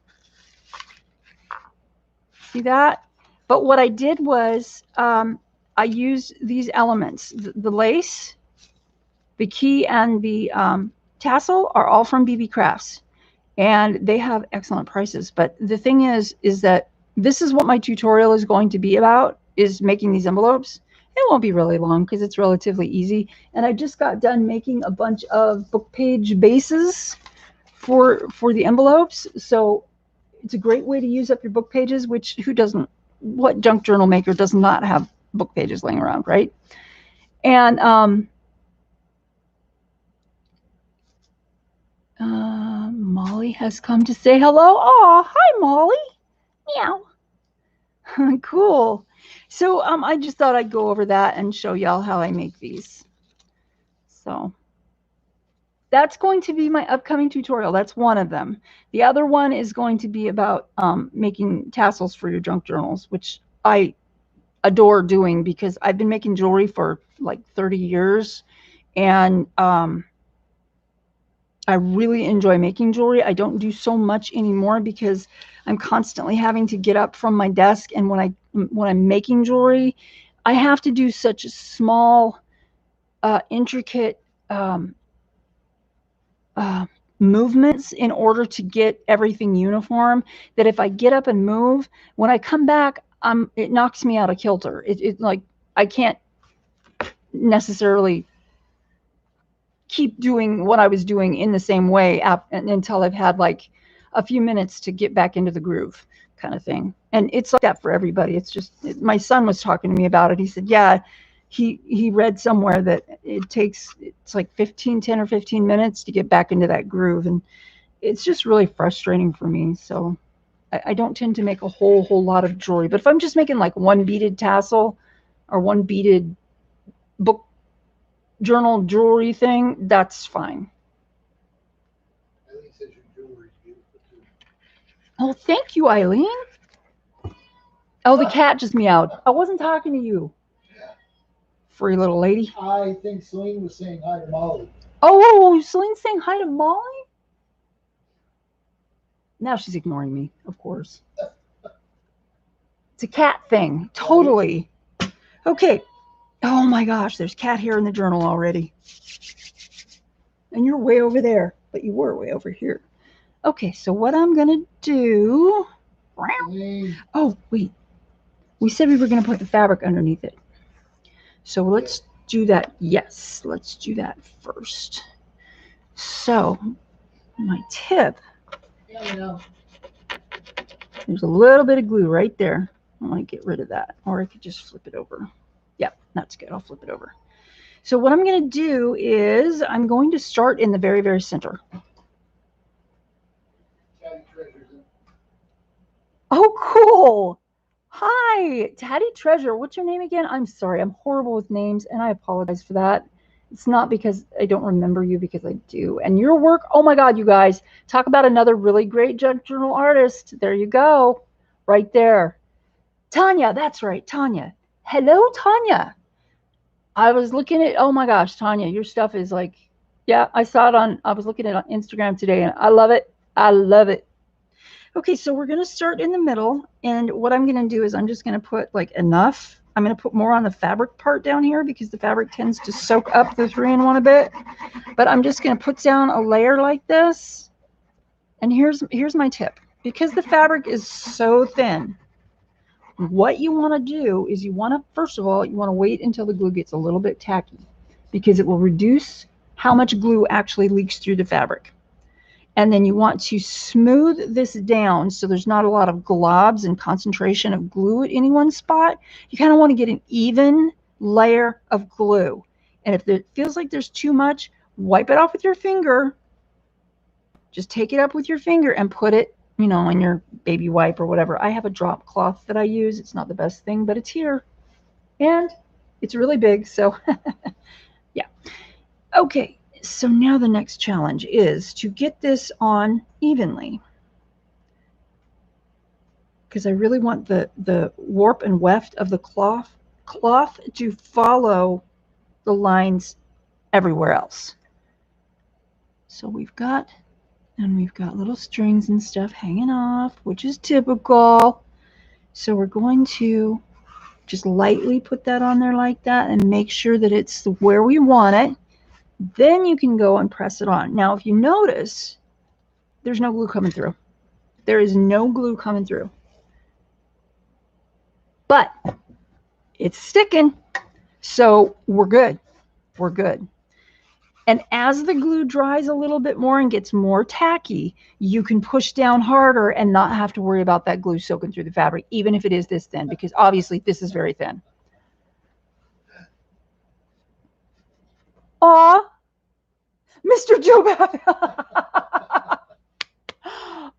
See that? But what I did was I used these elements. The lace, the key, and the tassel are all from BB Crafts. And they have excellent prices. But the thing is that this is what my tutorial is going to be about, is making these envelopes. It won't be really long because it's relatively easy. And I just got done making a bunch of book page bases for the envelopes. So it's a great way to use up your book pages, which who doesn't, what junk journal maker does not have book pages laying around, right? And Molly has come to say hello. Oh, hi, Molly. Meow. Cool. So I just thought I'd go over that and show y'all how I make these. So that's going to be my upcoming tutorial. That's one of them. The other one is going to be about making tassels for your junk journals, which I adore doing because I've been making jewelry for like 30 years. And I really enjoy making jewelry. I don't do so much anymore because I'm constantly having to get up from my desk. And when I'm making jewelry, I have to do such small, intricate movements in order to get everything uniform, that if I get up and move, when I come back, it knocks me out of kilter. It like I can't necessarily keep doing what I was doing in the same way until I've had like a few minutes to get back into the groove, kind of thing. And it's like that for everybody. It's just, my son was talking to me about it. He said, yeah, he read somewhere that it's like 10 or 15 minutes to get back into that groove. And it's just really frustrating for me. So I don't tend to make a whole lot of jewelry. But if I'm just making like one beaded tassel or one beaded book journal jewelry thing, that's fine. Eileen says your jewelry is beautiful too. Oh, thank you, Eileen. Oh, the cat just meowed. I wasn't talking to you. Free little lady. I think Celine was saying hi to Molly. Oh, Celine's saying hi to Molly? Now she's ignoring me, of course. It's a cat thing. Totally. Okay. Oh my gosh, there's cat hair in the journal already. And you're way over there, but you were way over here. Okay, so what I'm going to do... Oh, wait. We said we were going to put the fabric underneath it. So let's do that. Yes, let's do that first. So my tip, there's a little bit of glue right there. I want to get rid of that, or I could just flip it over. Yep, that's good. I'll flip it over. So what I'm going to do is I'm going to start in the very, very center. Oh, cool. Hi, Taddy Treasure. What's your name again? I'm sorry. I'm horrible with names, and I apologize for that. It's not because I don't remember you, because I do. And your work, oh my God, you guys. Talk about another really great junk journal artist. There you go. Right there. Tanya, that's right, Tanya. Hello, Tanya. I was looking at, oh my gosh, Tanya, your stuff is like Yeah, I saw it on, I was looking at it on Instagram today and I love it. I love it. Okay, so we're going to start in the middle. And what I'm going to do is I'm just going to put like enough. I'm going to put more on the fabric part down here because the fabric tends to soak up the 3-in-1 a bit. But I'm just going to put down a layer like this. And here's my tip. Because the fabric is so thin, what you want to do is you want to, first of all, you want to wait until the glue gets a little bit tacky because it will reduce how much glue actually leaks through the fabric. And then you want to smooth this down so there's not a lot of globs and concentration of glue at any one spot. You kind of want to get an even layer of glue. And if it feels like there's too much, wipe it off with your finger. Just take it up with your finger and put it, you know, in your baby wipe or whatever. I have a drop cloth that I use. It's not the best thing, but it's here. And it's really big, so yeah. Okay. So now the next challenge is to get this on evenly, because I really want the warp and weft of the cloth to follow the lines everywhere else. So we've got little strings and stuff hanging off, which is typical. So we're going to just lightly put that on there like that and make sure that it's where we want it. Then you can go and press it on. Now, if you notice, there's no glue coming through. There is no glue coming through. But it's sticking, so we're good. We're good. And as the glue dries a little bit more and gets more tacky, you can push down harder and not have to worry about that glue soaking through the fabric, even if it is this thin, because obviously this is very thin. Aw, Mr. Joe Babb.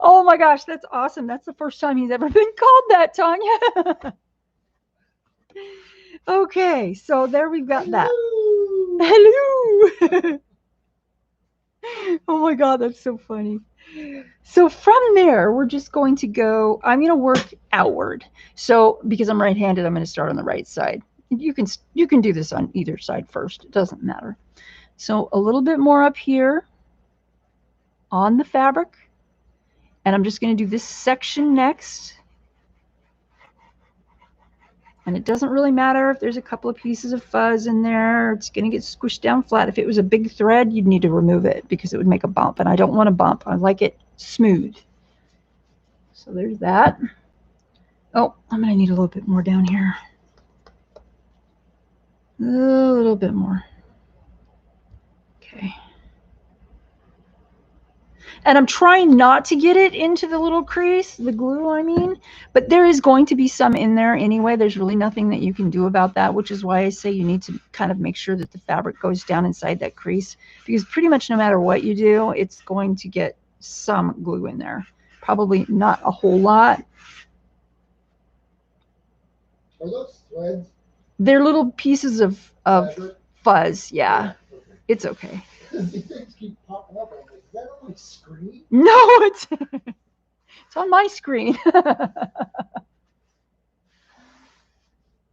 Oh my gosh, that's awesome. That's the first time he's ever been called that, Tanya. Okay, so there we've got that. Hello. Oh my God, that's so funny. So from there, we're just going to go, I'm going to work outward. So because I'm right-handed, I'm going to start on the right side. You can do this on either side first. It doesn't matter. So a little bit more up here on the fabric. And I'm just going to do this section next. And it doesn't really matter if there's a couple of pieces of fuzz in there. It's going to get squished down flat. If it was a big thread, you'd need to remove it because it would make a bump. And I don't want a bump. I like it smooth. So there's that. Oh, I'm going to need a little bit more down here. A little bit more. Okay. And I'm trying not to get it into the little crease, the glue, I mean, but there is going to be some in there anyway. There's really nothing that you can do about that, which is why I say you need to kind of make sure that the fabric goes down inside that crease, because pretty much no matter what you do, it's going to get some glue in there. Probably not a whole lot. Are those threads? They're little pieces of fuzz, yeah. Okay. It's okay. These things keep popping up. Is that on my screen? No, it's on my screen.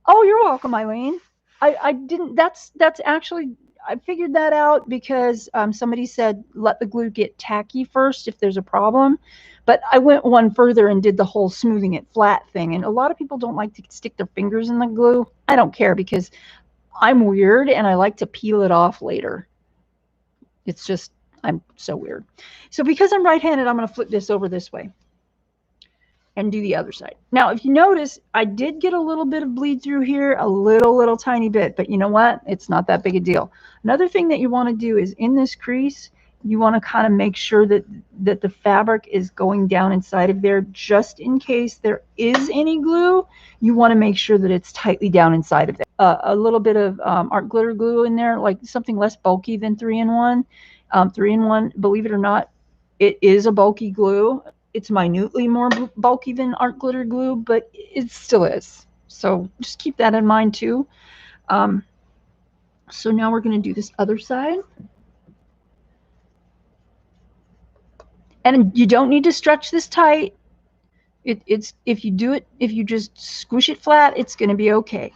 Oh, you're welcome, Eileen. I didn't. That's actually, I figured that out because somebody said let the glue get tacky first if there's a problem. But I went one further and did the whole smoothing it flat thing. And a lot of people don't like to stick their fingers in the glue. I don't care because I'm weird and I like to peel it off later. It's just, I'm so weird. So because I'm right-handed, I'm going to flip this over this way and do the other side. Now, if you notice, I did get a little bit of bleed through here, a little tiny bit, but you know what? It's not that big a deal. Another thing that you want to do is in this crease, you want to kind of make sure that the fabric is going down inside of there just in case there is any glue. You want to make sure that it's tightly down inside of there. A little bit of art glitter glue in there, like something less bulky than 3-in-1. 3-in-1, believe it or not, it is a bulky glue. It's minutely more bulky than art glitter glue, but it still is. So just keep that in mind too. So now we're going to do this other side. And you don't need to stretch this tight. It's if you do it, if you just squish it flat, it's going to be okay.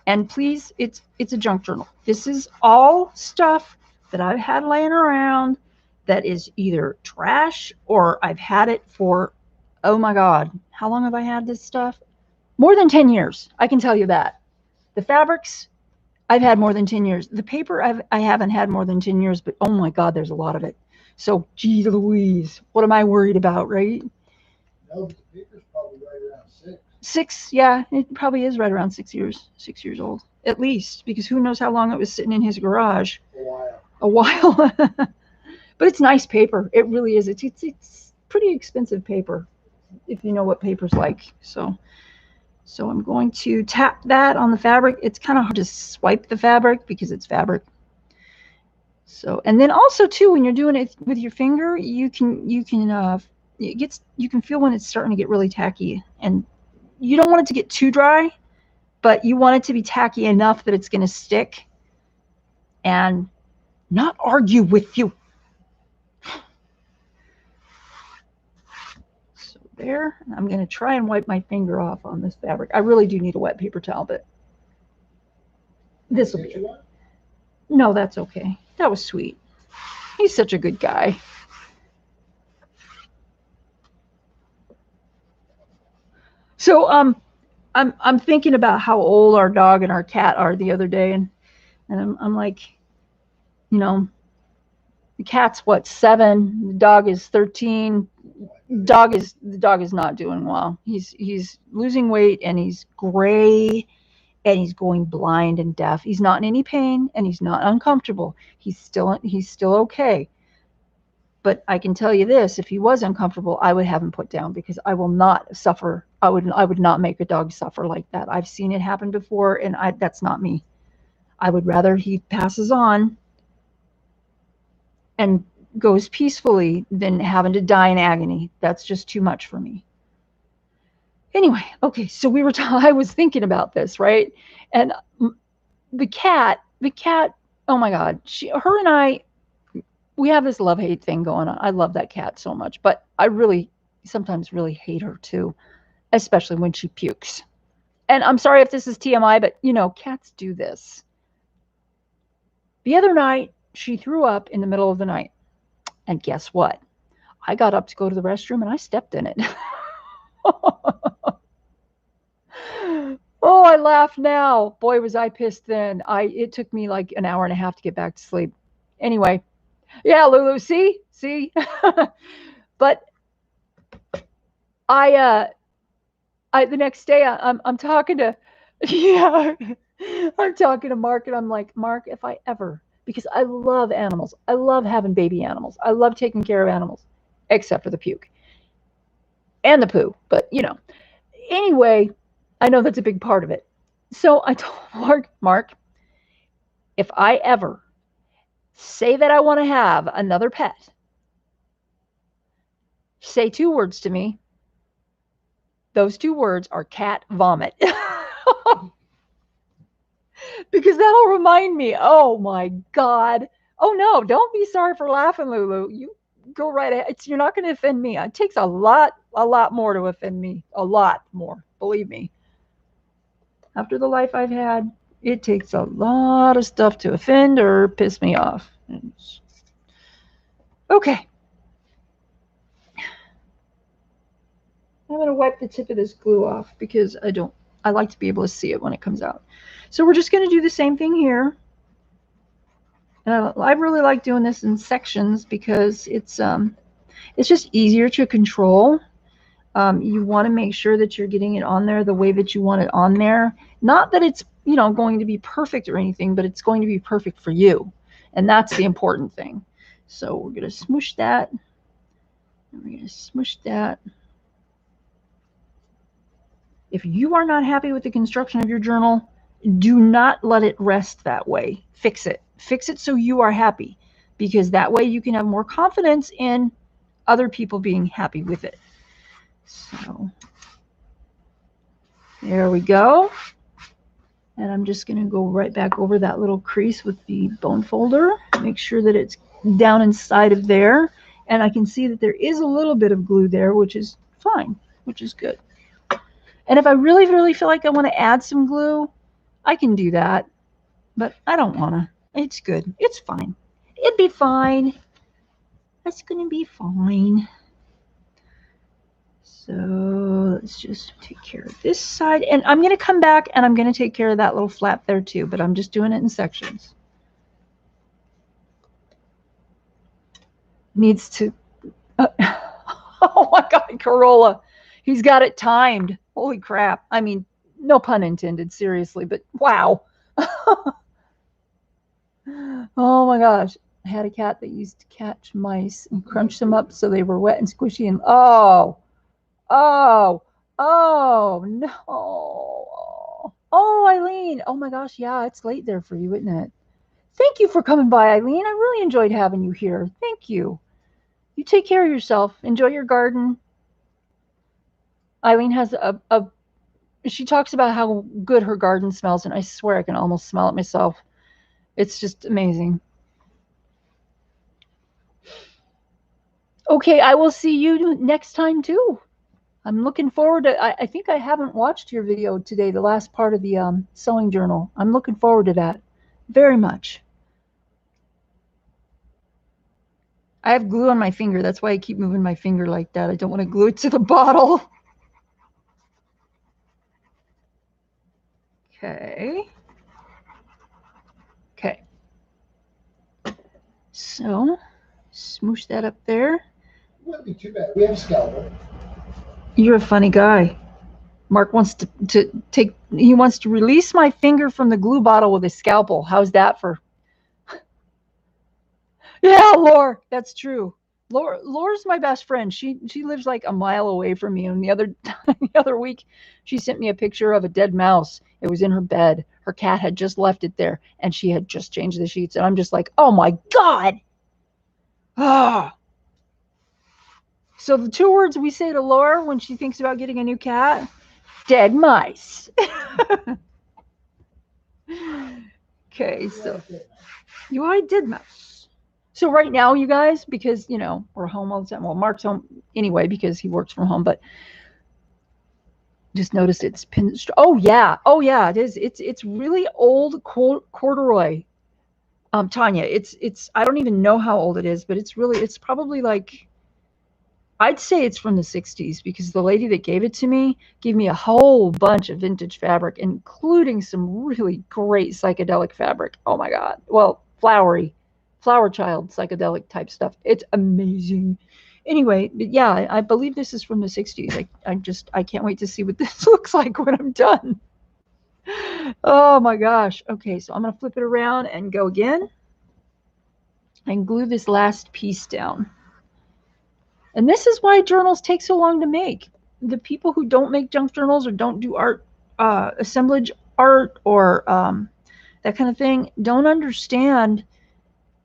And please, it's a junk journal. This is all stuff that I've had laying around that is either trash or I've had it for, oh my God, how long have I had this stuff? More than 10 years. I can tell you that. The fabrics, I've had more than 10 years. The paper, I haven't had more than 10 years, but oh my God, there's a lot of it. So, gee Louise, what am I worried about, right? No, but the paper's probably right around 6. 6, yeah, it probably is right around 6 years, 6 years old, at least, because who knows how long it was sitting in his garage. A while. A while. But it's nice paper. It really is. It's pretty expensive paper, if you know what paper's like. So I'm going to tap that on the fabric. It's kind of hard to swipe the fabric because it's fabric. So, and then also too, when you're doing it with your finger, you can feel when it's starting to get really tacky, and you don't want it to get too dry, but you want it to be tacky enough that it's going to stick and not argue with you. So there, I'm going to try and wipe my finger off on this fabric. I really do need a wet paper towel, but this will be it. No, that's okay. That was sweet. He's such a good guy. So I'm thinking about how old our dog and our cat are the other day, and I'm like, you know, the cat's what, 7, the dog is 13. The dog is not doing well. He's losing weight, and he's gray, and he's going blind and deaf. He's not in any pain, and he's not uncomfortable. He's still okay. But I can tell you this, if he was uncomfortable, I would have him put down, because I will not suffer. I would not make a dog suffer like that. I've seen it happen before, and that's not me. I would rather he passes on and goes peacefully than having to die in agony. That's just too much for me. Anyway, okay, so I was thinking about this, right? And the cat, oh my God, her and I, we have this love-hate thing going on. I love that cat so much, but I really sometimes really hate her too, especially when she pukes. And I'm sorry if this is TMI, but you know, cats do this. The other night, she threw up in the middle of the night. And guess what? I got up to go to the restroom and I stepped in it. Oh, I laugh now. Boy, was I pissed then. It took me like an hour and a half to get back to sleep. Anyway, yeah, Lulu, see? But the next day I'm talking to, yeah, I'm talking to Mark, and I'm like, Mark, if I ever, because I love animals. I love having baby animals. I love taking care of animals, except for the puke and the poo. But, you know, anyway, I know that's a big part of it. So I told Mark, if I ever say that I want to have another pet, say 2 words to me. Those 2 words are cat vomit. Because that'll remind me, oh my God. Oh no, don't be sorry for laughing, Lulu. You go right ahead. You're not going to offend me. It takes a lot more to offend me. A lot more, believe me. After the life I've had, it takes a lot of stuff to offend or piss me off. Okay. I'm going to wipe the tip of this glue off because I like to be able to see it when it comes out. So we're just going to do the same thing here. I really like doing this in sections because it's just easier to control. You want to make sure that you're getting it on there the way that you want it on there. Not that it's, you know, going to be perfect or anything, but it's going to be perfect for you. And that's the important thing. So we're going to smoosh that. And we're going to smoosh that. If you are not happy with the construction of your journal, do not let it rest that way. Fix it. Fix it so you are happy, because that way you can have more confidence in other people being happy with it. So there we go. And I'm just going to go right back over that little crease with the bone folder. Make sure that it's down inside of there. And I can see that there is a little bit of glue there, which is fine, which is good. And if I really, really feel like I want to add some glue, I can do that. But I don't want to. It's good. It's fine. It'd be fine. That's going to be fine. So let's just take care of this side. And I'm going to come back and I'm going to take care of that little flap there too, but I'm just doing it in sections. Needs to... oh my God, Corolla. He's got it timed. Holy crap. I mean, no pun intended, seriously, but wow. Oh my gosh. I had a cat that used to catch mice and crunch them up so they were wet and squishy and oh no. Oh, Eileen. Oh my gosh, yeah, it's late there for you, isn't it? Thank you for coming by, Eileen. I really enjoyed having you here. Thank you. You take care of yourself. Enjoy your garden. Eileen has she talks about how good her garden smells, and I swear I can almost smell it myself. It's just amazing. Okay, I will see you next time too. I'm looking forward to, I think I haven't watched your video today, the last part of the sewing journal. I'm looking forward to that very much. I have glue on my finger. That's why I keep moving my finger like that. I don't want to glue it to the bottle. Okay. Okay. So, smoosh that up there. It wouldn't be too bad. We have a scalpel. You're a funny guy. Mark wants he wants to release my finger from the glue bottle with a scalpel. How's that for? Yeah, Lore, that's true. Lore's my best friend. She lives like a mile away from me. And the other week, she sent me a picture of a dead mouse. It was in her bed. Her cat had just left it there, and she had just changed the sheets. And I'm just like, oh my God. Ah. So the 2 words we say to Lore when she thinks about getting a new cat: dead mice. Okay, so you are a dead mouse. So right now, you guys, because, you know, we're home all the time. Well, Mark's home anyway because he works from home, but just noticed it's pinned. Oh yeah, it is. It's really old corduroy. Tanya, it's I don't even know how old it is, but it's probably like, I'd say it's from the 60s, because the lady that gave it to me gave me a whole bunch of vintage fabric, including some really great psychedelic fabric. Oh my God. Well, flower child psychedelic type stuff. It's amazing. Anyway, but yeah, I believe this is from the 60s. I can't wait to see what this looks like when I'm done. Oh my gosh. Okay, so I'm going to flip it around and go again and glue this last piece down. And this is why journals take so long to make. The people who don't make junk journals or don't do art, assemblage art, or that kind of thing, don't understand.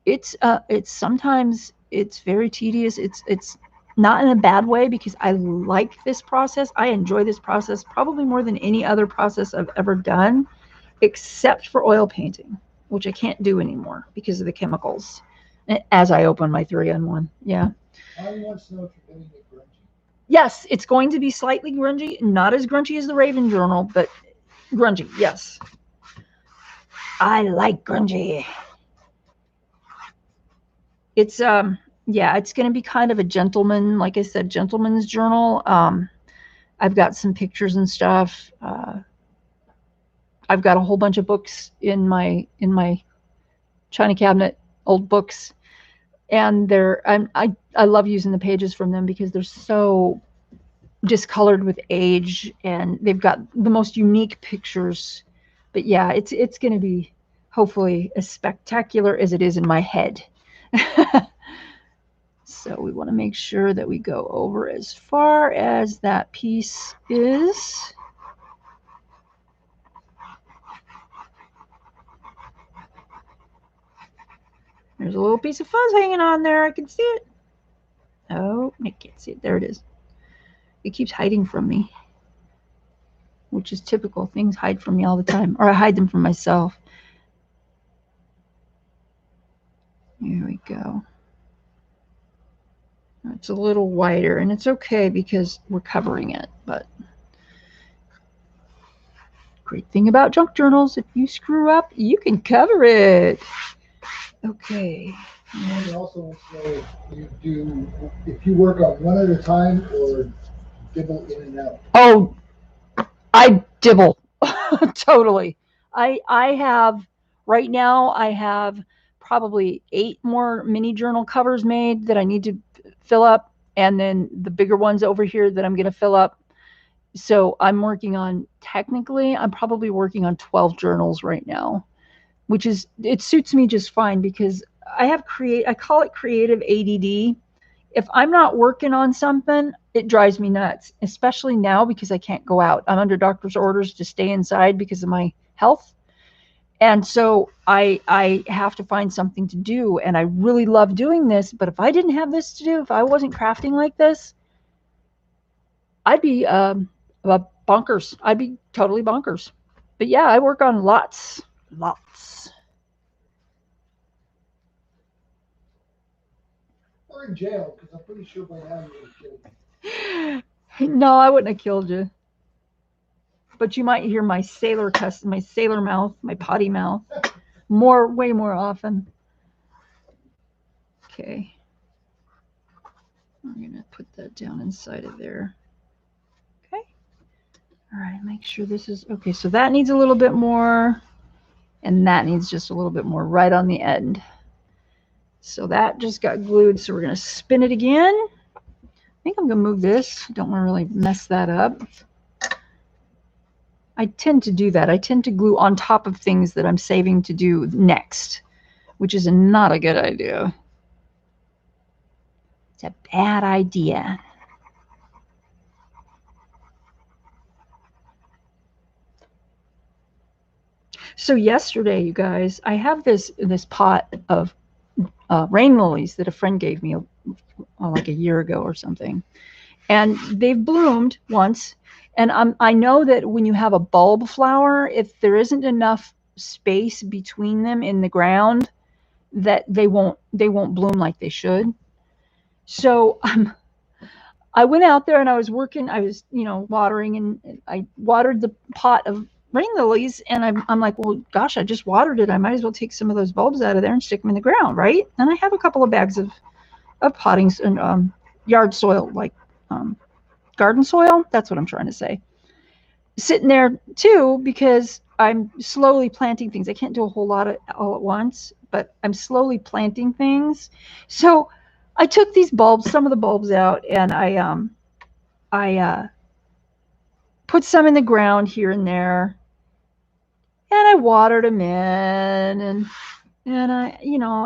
It's sometimes it's very tedious. It's not in a bad way, because I like this process. I enjoy this process probably more than any other process I've ever done, except for oil painting, which I can't do anymore because of the chemicals. As I open my 3-in-1, yeah. I want to know if you're getting it grungy. Yes, it's going to be slightly grungy, not as grungy as the Raven Journal, but grungy, yes. I like grungy. It's yeah, it's going to be kind of a gentleman, like I said, gentleman's journal. I've got some pictures and stuff. I've got a whole bunch of books in my china cabinet, old books, and I love using the pages from them because they're so discolored with age, and they've got the most unique pictures. But yeah, it's going to be hopefully as spectacular as it is in my head. So we want to make sure that we go over as far as that piece is. There's a little piece of fuzz hanging on there. I can see it. Oh, I can't see it. There it is. It keeps hiding from me, which is typical. Things hide from me all the time, or I hide them from myself. Here we go. It's a little wider, and it's okay because we're covering it. But great thing about junk journals, if you screw up, you can cover it. Okay. And also wants to know if you work on one at a time or dibble in and out. Oh, I dibble. Totally. I have right now I have probably 8 more mini journal covers made that I need to fill up, and then the bigger ones over here that I'm going to fill up. So I'm probably working on 12 journals right now, which is it suits me just fine because I call it creative ADD. If I'm not working on something, it drives me nuts, especially now because I can't go out. I'm under doctor's orders to stay inside because of my health. And so I have to find something to do, and I really love doing this, but if I didn't have this to do, if I wasn't crafting like this, I'd be bonkers. I'd be totally bonkers. But yeah, I work on lots. Or in jail, because I'm pretty sure by now you would have killed me. No, I wouldn't have killed you. But you might hear my my sailor mouth, my potty mouth, way more often. Okay. I'm gonna put that down inside of there. Okay. All right, make sure this is okay. So that needs a little bit more, and that needs just a little bit more right on the end. So that just got glued. So we're gonna spin it again. I think I'm gonna move this. Don't want to really mess that up. I tend to do that. I tend to glue on top of things that I'm saving to do next, which is not a good idea. It's a bad idea. So yesterday, you guys, I have this pot of rain lilies that a friend gave me like a year ago or something, and they've bloomed once. And I know that when you have a bulb flower, if there isn't enough space between them in the ground, that they won't bloom like they should. So I went out there and I was working. I was watering, and I watered the pot of rain lilies, and I'm like, well, gosh, I just watered it. I might as well take some of those bulbs out of there and stick them in the ground, right? And I have a couple of bags of pottings and yard soil, like garden soil. That's what I'm trying to say. Sitting there too, because I'm slowly planting things. I can't do a whole lot all at once, but I'm slowly planting things. So I took these bulbs, some of the bulbs out, and I put some in the ground here and there, and I watered them in, and I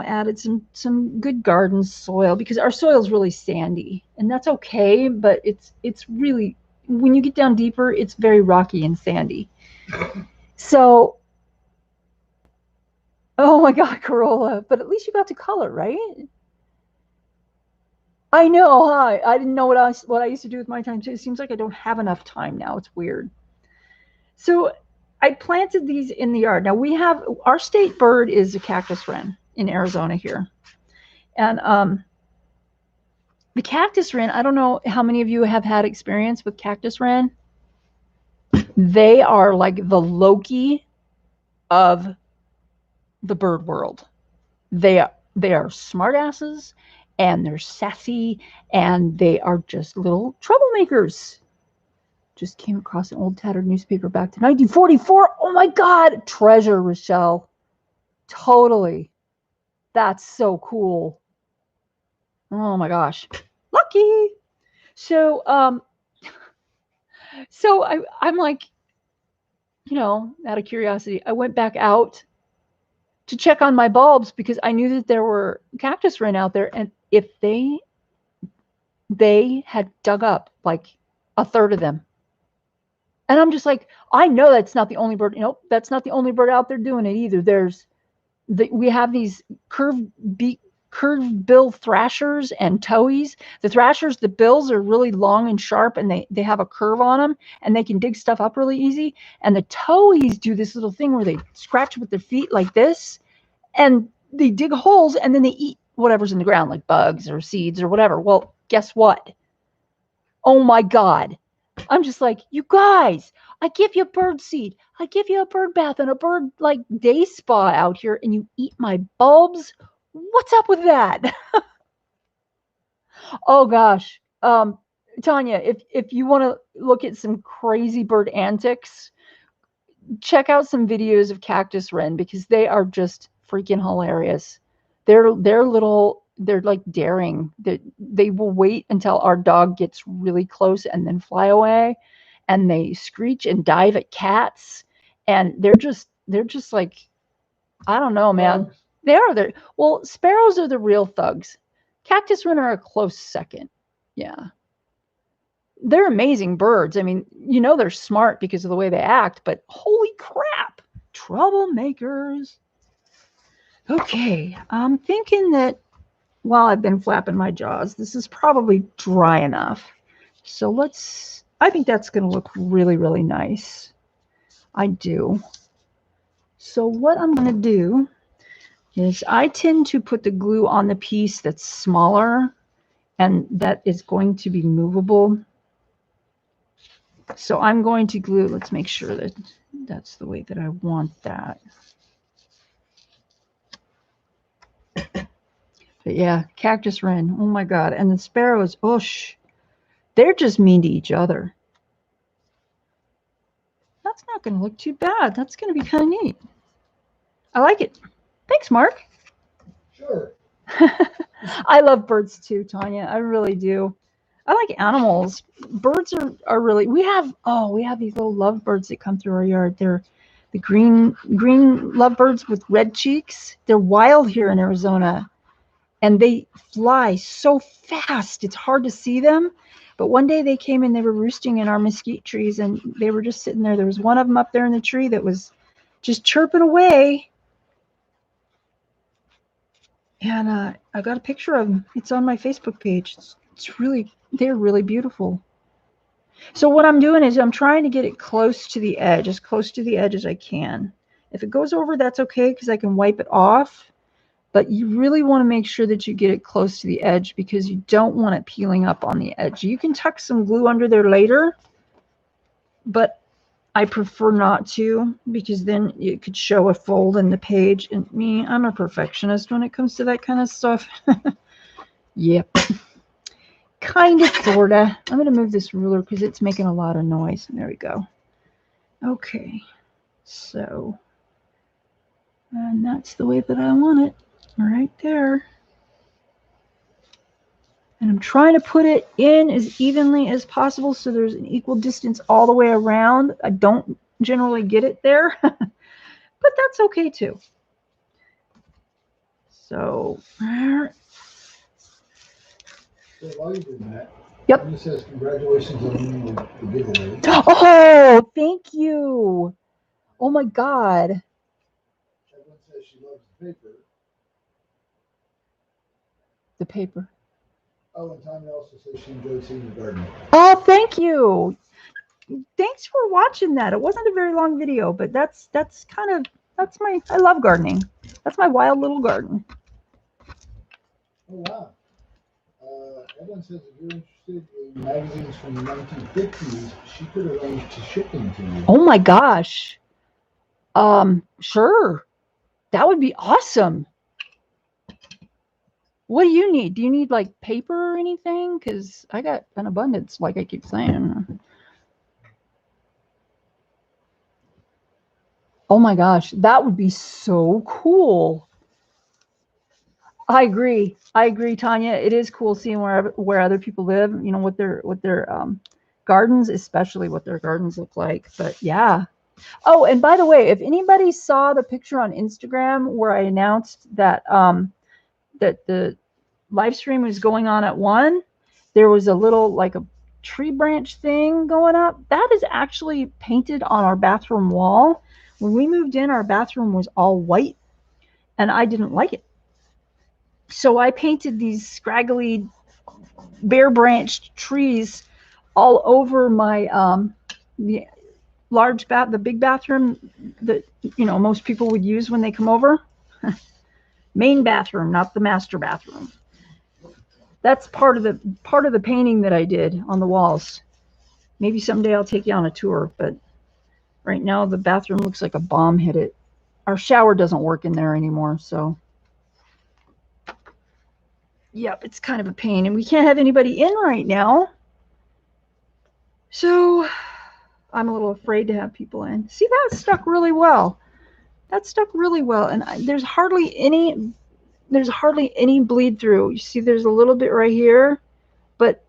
added some good garden soil, because our soil is really sandy, and that's okay, but it's really, when you get down deeper, it's very rocky and sandy. So, oh my God, Corolla, but at least you got to color, right? I know, huh? I didn't know what I used to do with my time too. It seems like I don't have enough time now. It's weird. So I planted these in the yard. Now we have, our state bird is a cactus wren in Arizona here. And the cactus wren, I don't know how many of you have had experience with cactus wren. They are like the Loki of the bird world. They are smartasses, and they're sassy, and they are just little troublemakers. Just came across an old tattered newspaper back to 1944. Oh my God, treasure, Rochelle. Totally. That's so cool. Oh my gosh. Lucky. So I'm like, out of curiosity, I went back out to check on my bulbs, because I knew that there were cactus wren out there, and if they had dug up like a third of them. And I'm just like, I know that's not the only bird. That's not the only bird out there doing it either. We have these curved bill thrashers and towies. The thrashers, the bills are really long and sharp, and they have a curve on them, and they can dig stuff up really easy. And the towies do this little thing where they scratch with their feet like this, and they dig holes, and then they eat whatever's in the ground, like bugs or seeds or whatever. Well, guess what? Oh my God. I'm just like, you guys, I give you a bird seed, I give you a bird bath and a bird like day spa out here, and you eat my bulbs? What's up with that? Oh gosh. Tanya, if you want to look at some crazy bird antics, check out some videos of cactus wren because they are just freaking hilarious. They're like daring. They will wait until our dog gets really close and then fly away, and they screech and dive at cats, and they're just like, I don't know, man. Dogs. They are there. Well, sparrows are the real thugs. Cactus wren are a close second. Yeah. They're amazing birds. I mean, they're smart because of the way they act, but holy crap, troublemakers. Okay, I'm thinking that while I've been flapping my jaws, this is probably dry enough. So I think that's going to look really, really nice. I do. So what I'm going to do is I tend to put the glue on the piece that's smaller and that is going to be movable. So I'm going to glue, let's make sure that that's the way that I want that. But yeah, cactus wren, oh my God. And the sparrows, they're just mean to each other. That's not going to look too bad. That's going to be kind of neat. I like it. Thanks, Mark. Sure. I love birds too, Tanya. I really do. I like animals. Birds are really, we have these little lovebirds that come through our yard. They're the green lovebirds with red cheeks. They're wild here in Arizona, and they fly so fast. It's hard to see them. But one day they came and they were roosting in our mesquite trees, and they were just sitting there. There was one of them up there in the tree that was just chirping away. And I got a picture of them. It's on my Facebook page. They're really beautiful. So what I'm doing is I'm trying to get it close to the edge, as close to the edge as I can. If it goes over, that's okay because I can wipe it off. But you really want to make sure that you get it close to the edge because you don't want it peeling up on the edge. You can tuck some glue under there later, but I prefer not to because then it could show a fold in the page. And I'm a perfectionist when it comes to that kind of stuff. Yep. Kind of, sorta. I'm going to move this ruler because it's making a lot of noise. There we go. Okay. So, and that's the way that I want it. Right there. And I'm trying to put it in as evenly as possible so there's an equal distance all the way around. I don't generally get it there, but that's okay too. So, So while you're doing that, yep. It says congratulations on winning the giveaway. Oh, thank you. Oh my God. Everyone says she loves the paper. The paper. Oh, and Tanya also says she enjoyed seeing the garden. Oh, thank you. Thanks for watching that. It wasn't a very long video, but that's I love gardening. That's my wild little garden. Oh, wow. Evan says if you're interested in magazines from the 1950s, she could arrange to ship them to you. Oh my gosh. Sure. That would be awesome. What do you need? Do you need like paper or anything? Because I got an abundance, like I keep saying. Oh my gosh, that would be so cool. I agree, Tanya. It is cool seeing where other people live. What their gardens, especially what their gardens look like. But yeah. Oh, and by the way, if anybody saw the picture on Instagram where I announced that that the live stream was going on at 1, there was a little like a tree branch thing going up. That is actually painted on our bathroom wall. When we moved in, our bathroom was all white, and I didn't like it. So I painted these scraggly, bare-branched trees all over my the big bathroom that most people would use when they come over. Main bathroom, not the master bathroom. That's part of the painting that I did on the walls. Maybe someday I'll take you on a tour, but right now the bathroom looks like a bomb hit it. Our shower doesn't work in there anymore, so Yep, it's kind of a pain, and we can't have anybody in right now. So I'm a little afraid to have people in. See, that stuck really well. That stuck really well, and there's hardly any bleed through. You see, there's a little bit right here, but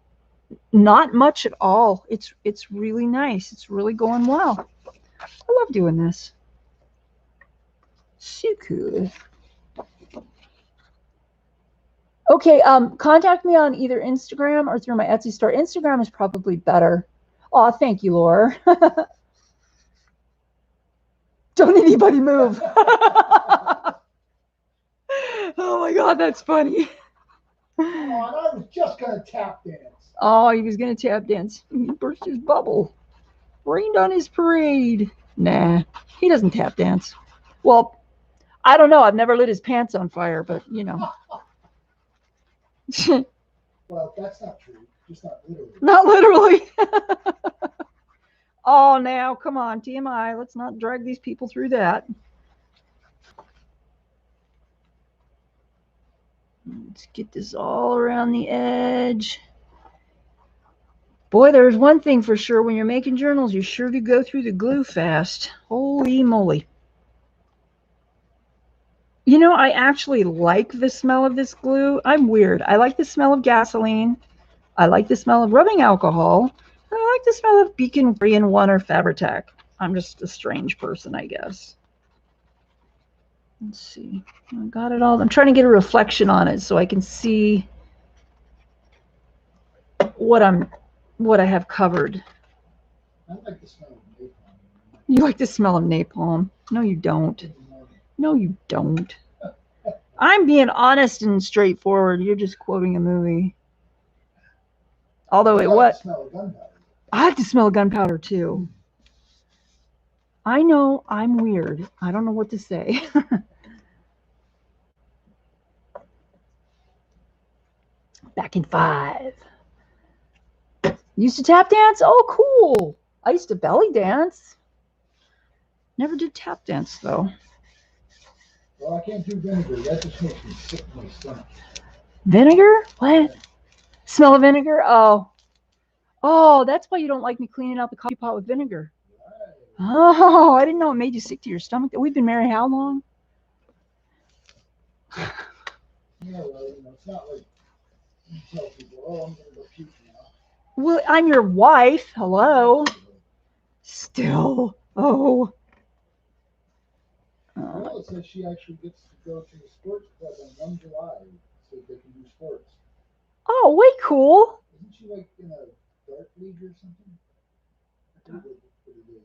not much at all. It's really nice. It's really going well. I love doing this. So cool. Okay, contact me on either Instagram or through my Etsy store. Instagram is probably better. Oh, thank you, Laura. Don't anybody move. Oh my God, that's funny. Oh, and I was just gonna tap dance. Oh, he was gonna tap dance. He burst his bubble. Rained on his parade. Nah, he doesn't tap dance. Well, I don't know. I've never lit his pants on fire, but you know. Well, that's not true. Just not literally. Not literally. Oh, now, come on, TMI. Let's not drag these people through that. Let's get this all around the edge. Boy, there's one thing for sure. When you're making journals, you're sure to go through the glue fast. Holy moly. You know, I actually like the smell of this glue. I'm weird. I like the smell of gasoline. I like the smell of rubbing alcohol. I like the smell of Beacon 3-in-1 or Fabri-Tac. I'm just a strange person, I guess. Let's see. I got it all. I'm trying to get a reflection on it so I can see what I have covered. I like the smell of napalm. You like the smell of napalm? No, you don't. No, you don't. I'm being honest and straightforward. You're just quoting a movie. Although it what? I like to smell gunpowder too. I know I'm weird. I don't know what to say. Back in 5. Used to tap dance? Oh, cool. I used to belly dance. Never did tap dance though. Well, I can't do vinegar. That just makes me sick in my stomach. Vinegar? What? Smell of vinegar? Oh. Oh, that's why you don't like me cleaning out the coffee pot with vinegar. Right. Oh, I didn't know it made you sick to your stomach. We've been married how long? Yeah, well, you know, it's not like you tell people, oh, I'm going to go puke now. Well, I'm your wife. Hello. Still. Oh. Well, it says she actually gets to go to the sports club on 1 July so they can do sports. Oh, way cool. Isn't she like in a dart league or something? I forget what it is.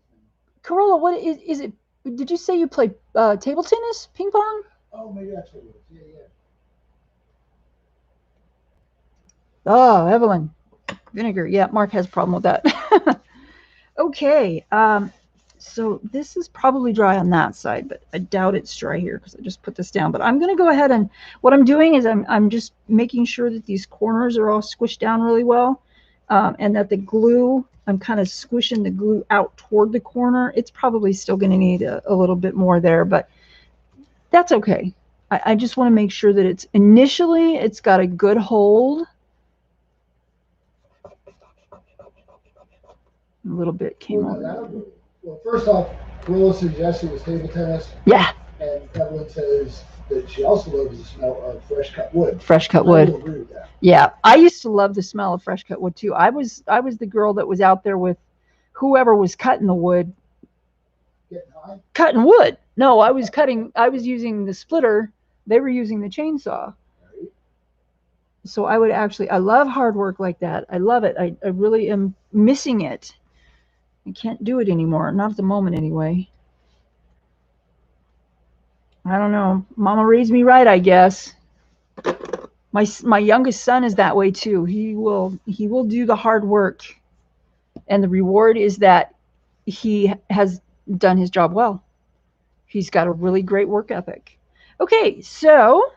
Corolla, what is it? Did you say you play table tennis, ping pong? Oh, maybe that's what it is. Yeah, yeah. Oh, Evelyn. Vinegar. Yeah, Mark has a problem with that. Okay. So this is probably dry on that side, but I doubt it's dry here because I just put this down. But I'm going to go ahead and what I'm doing is I'm just making sure that these corners are all squished down really well, and that the glue, I'm kind of squishing the glue out toward the corner. It's probably still going to need a little bit more there, but that's okay. I just want to make sure that it's got a good hold. A little bit came over. Well, first off, Willa suggested it was table tennis. Yeah. And Evelyn says that she also loves the smell of fresh cut wood. Fresh cut wood. I agree with that. Yeah, I used to love the smell of fresh cut wood too. I was the girl that was out there with whoever was cutting the wood. Getting high? Cutting wood. No, I was using the splitter. They were using the chainsaw. Right. So I love hard work like that. I love it. I really am missing it. I can't do it anymore. Not at the moment anyway. I don't know. Mama raised me right, I guess. My youngest son is that way too. He will do the hard work. And the reward is that he has done his job well. He's got a really great work ethic. Okay, so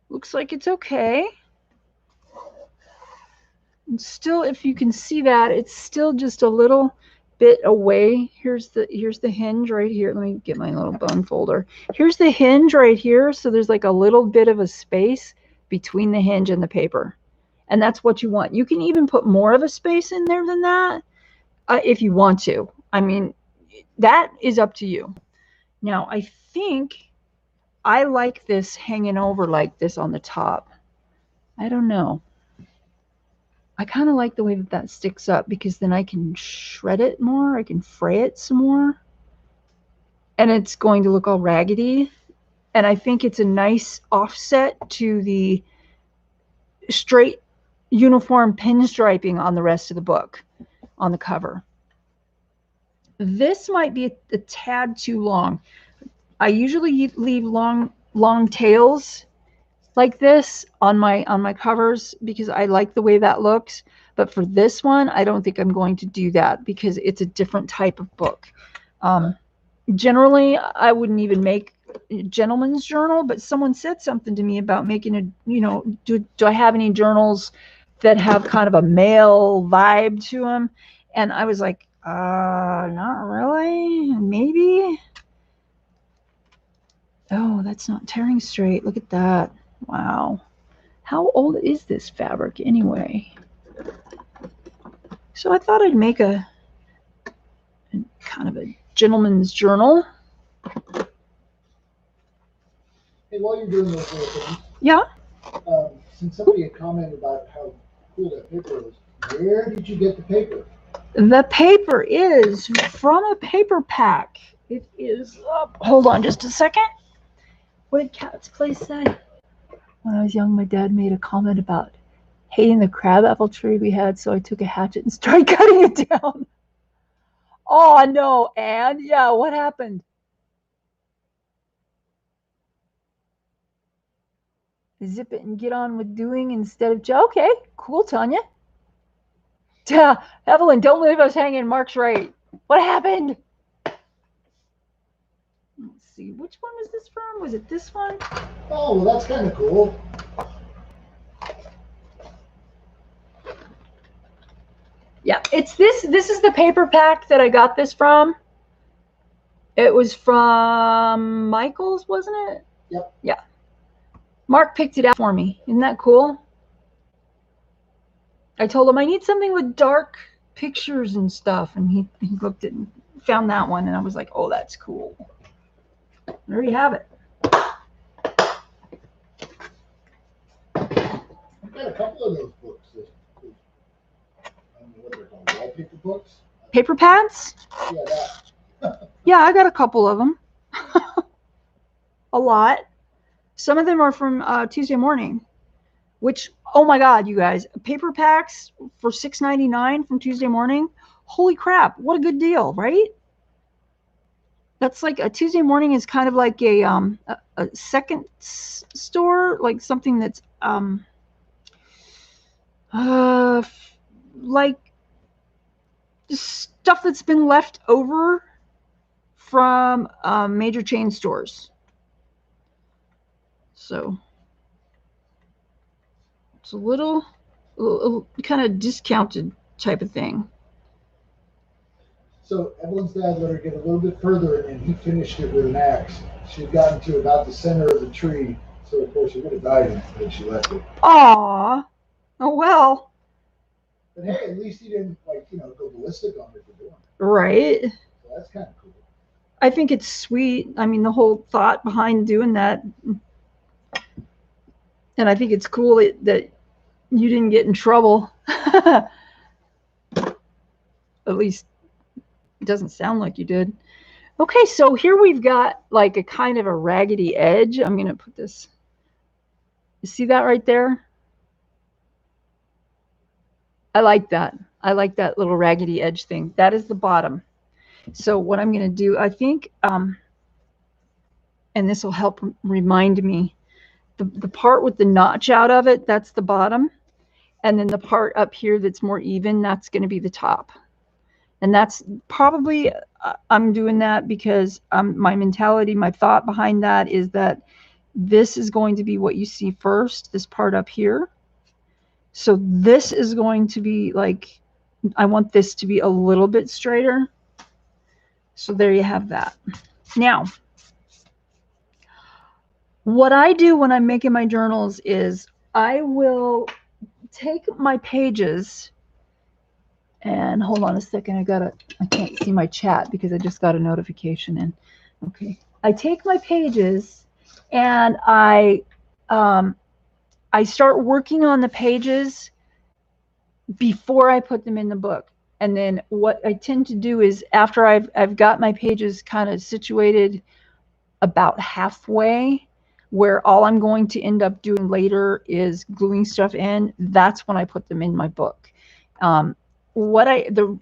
looks like it's okay. And still, if you can see that, it's still just a little, bit away. Here's the hinge right here. Let me get my little bone folder. Here's the hinge right here. So there's like a little bit of a space between the hinge and the paper. And that's what you want. You can even put more of a space in there than that if you want to. I mean, that is up to you. Now, I think I like this hanging over like this on the top. I don't know. I kind of like the way that that sticks up because then I can shred it more. I can fray it some more. And it's going to look all raggedy. And I think it's a nice offset to the straight uniform pinstriping on the rest of the book on the cover. This might be a tad too long. I usually leave long tails like this on my covers because I like the way that looks. But for this one, I don't think I'm going to do that because it's a different type of book. Generally, I wouldn't even make a gentleman's journal, but someone said something to me about making a, do I have any journals that have kind of a male vibe to them? And I was like, not really, maybe. Oh, that's not tearing straight. Look at that. Wow. How old is this fabric anyway? So I thought I'd make a kind of a gentleman's journal. Hey, while you're doing those little things, yeah. Since somebody had commented about how cool that paper was, where did you get the paper? The paper is from a paper pack. It is up. Hold on just a second. What did Cat's Place say? When I was young, my dad made a comment about hating the crabapple tree we had, so I took a hatchet and started cutting it down. Oh, no, and yeah, what happened? Zip it and get on with doing instead of... Okay, cool, Tanya. Evelyn, don't leave us hanging. Mark's right. What happened? Let's see. Which one was this from? Was it this one? Oh, well, that's kind of cool. Yeah, it's this. This is the paper pack that I got this from. It was from Michael's, wasn't it? Yep. Yeah. Mark picked it out for me. Isn't that cool? I told him I need something with dark pictures and stuff, and he looked at and found that one, and I was like, oh, that's cool. There you have it. I've got a couple of those books. I don't know what they're called, wallpaper books? Paper pads? Yeah, that. Yeah, I got a couple of them. A lot. Some of them are from Tuesday Morning, which, oh my God, you guys, paper packs for $6.99 from Tuesday Morning. Holy crap, what a good deal, right? That's like a Tuesday Morning is kind of like a second store, like something that's like stuff that's been left over from major chain stores. So it's a little kind of discounted type of thing. So Evelyn's dad let her get a little bit further, and he finished it with an axe. She had gotten to about the center of the tree, so of course she would have died when she left it. Aww. Oh well. But hey, at least he didn't go ballistic on her for doing it. Right. So that's kind of cool. I think it's sweet. I mean, the whole thought behind doing that. And I think it's cool that you didn't get in trouble. At least it doesn't sound like you did. Okay, so here we've got like a kind of a raggedy edge. I'm going to put this. You see that right there? I like that. I like that little raggedy edge thing. That is the bottom. So what I'm going to do, I think, and this will help remind me, the part with the notch out of it, that's the bottom. And then the part up here that's more even, that's going to be the top. And that's probably, I'm doing that because my mentality, my thought behind that is that this is going to be what you see first, this part up here. So this is going to be like I want this to be a little bit straighter. So there you have that. Now, what I do when I'm making my journals is I will take my pages, and hold on a second. I can't see my chat because I just got a notification in. Okay. I take my pages and I start working on the pages before I put them in the book. And then what I tend to do is after I've got my pages kind of situated about halfway, where all I'm going to end up doing later is gluing stuff in, that's when I put them in my book. The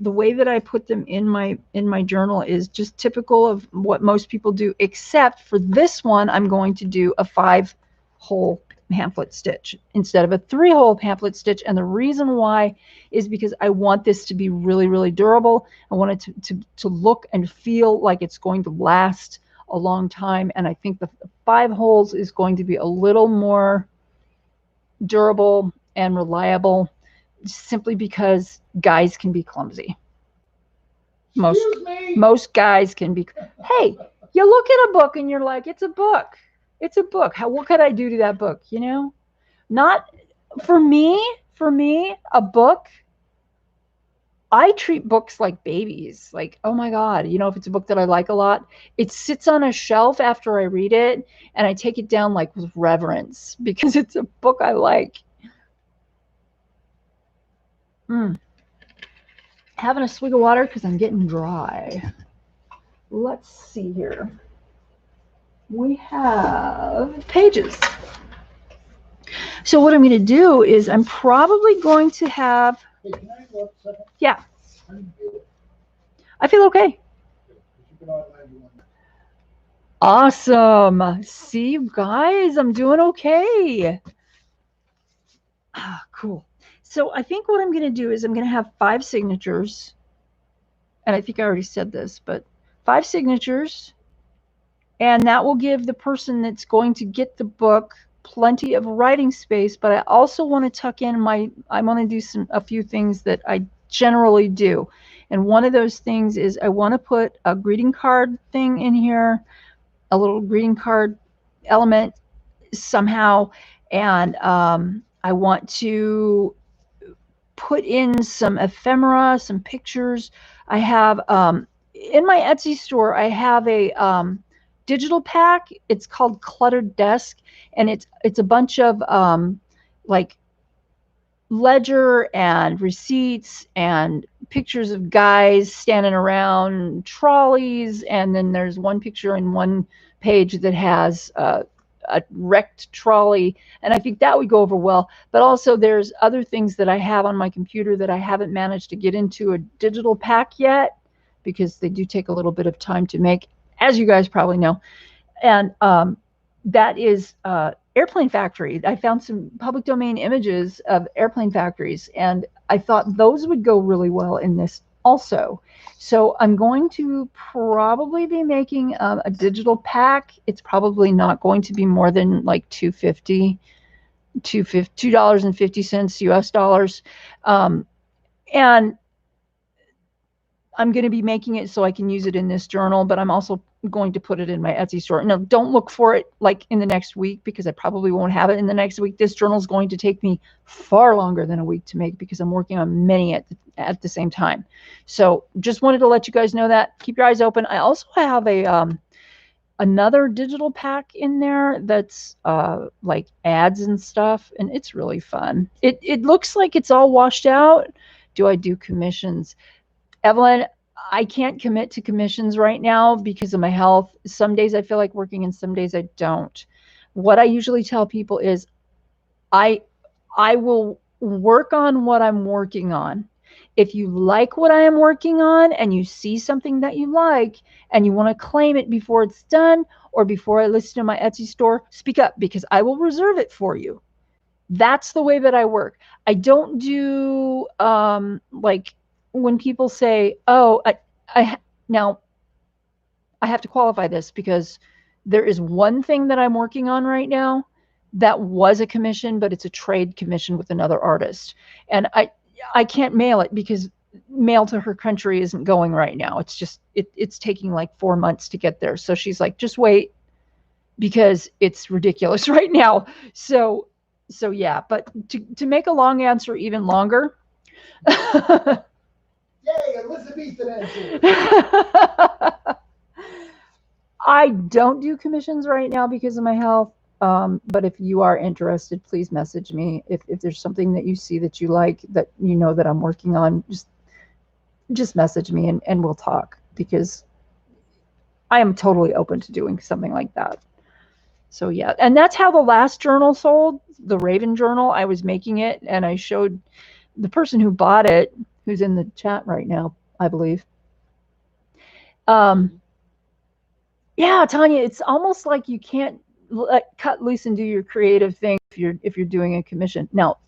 way that I put them in my journal is just typical of what most people do, except for this one, I'm going to do a 5-hole pamphlet stitch instead of a 3-hole pamphlet stitch. And the reason why is because I want this to be really, really durable. I want it to look and feel like it's going to last a long time. And I think the 5 holes is going to be a little more durable and reliable, simply because guys can be clumsy. Most guys can be. Hey, you look at a book and you're like, it's a book. It's a book. What could I do to that book? You know, not for me, a book, I treat books like babies. Like, oh my God, you know, if it's a book that I like a lot, it sits on a shelf after I read it and I take it down like with reverence because it's a book I like. Having a swig of water because I'm getting dry. Let's see here. We have pages. So what I'm going to do is I'm probably going to have. Hey, can I go up a second? Yeah. How do you feel? I feel okay. Awesome. See you guys. I'm doing okay. Cool. So I think what I'm going to do is I'm going to have 5 signatures. And I think I already said this, but 5 signatures. And that will give the person that's going to get the book plenty of writing space. But I also want to tuck in I want to do a few things that I generally do. And one of those things is I want to put a greeting card thing in here, a little greeting card element somehow. And I want to put in some ephemera, some pictures. I have in my Etsy store, I have a digital pack. It's called Cluttered Desk, and it's a bunch of like ledger and receipts and pictures of guys standing around trolleys, and then there's one picture in one page that has a wrecked trolley, and I think that would go over well. But also there's other things that I have on my computer that I haven't managed to get into a digital pack yet, because they do take a little bit of time to make, as you guys probably know. And that is Airplane Factory. I found some public domain images of airplane factories, and I thought those would go really well in this also. So I'm going to probably be making a digital pack. It's probably not going to be more than like $2.50 US dollars. And I'm going to be making it so I can use it in this journal, but I'm also going to put it in my Etsy store. Now, don't look for it like in the next week, because I probably won't have it in the next week. This journal is going to take me far longer than a week to make, because I'm working on many at the same time. So just wanted to let you guys know that. Keep your eyes open. I also have a another digital pack in there that's like ads and stuff, and it's really fun. It looks like it's all washed out. Do I do commissions? Evelyn, I can't commit to commissions right now because of my health. Some days I feel like working and some days I don't. What I usually tell people is I will work on what I'm working on. If you like what I am working on and you see something that you like and you want to claim it before it's done or before I list it in my Etsy store, speak up, because I will reserve it for you. That's the way that I work. I don't do like when people say, oh, now I have to qualify this, because there is one thing that I'm working on right now that was a commission, but it's a trade commission with another artist. And I can't mail it because mail to her country isn't going right now. It's just it's taking like 4 months to get there. So she's like, just wait because it's ridiculous right now. So yeah, but to make a long answer even longer. Yay, Elizabethan answer. I don't do commissions right now because of my health. But if you are interested, please message me. If there's something that you see that you like, that you know that I'm working on, just message me and we'll talk, because I am totally open to doing something like that. So yeah, and that's how the last journal sold, the Raven journal. I was making it and I showed the person who bought it, who's in the chat right now, I believe. Yeah, Tanya, it's almost like you can't cut loose and do your creative thing if you're doing a commission. Now,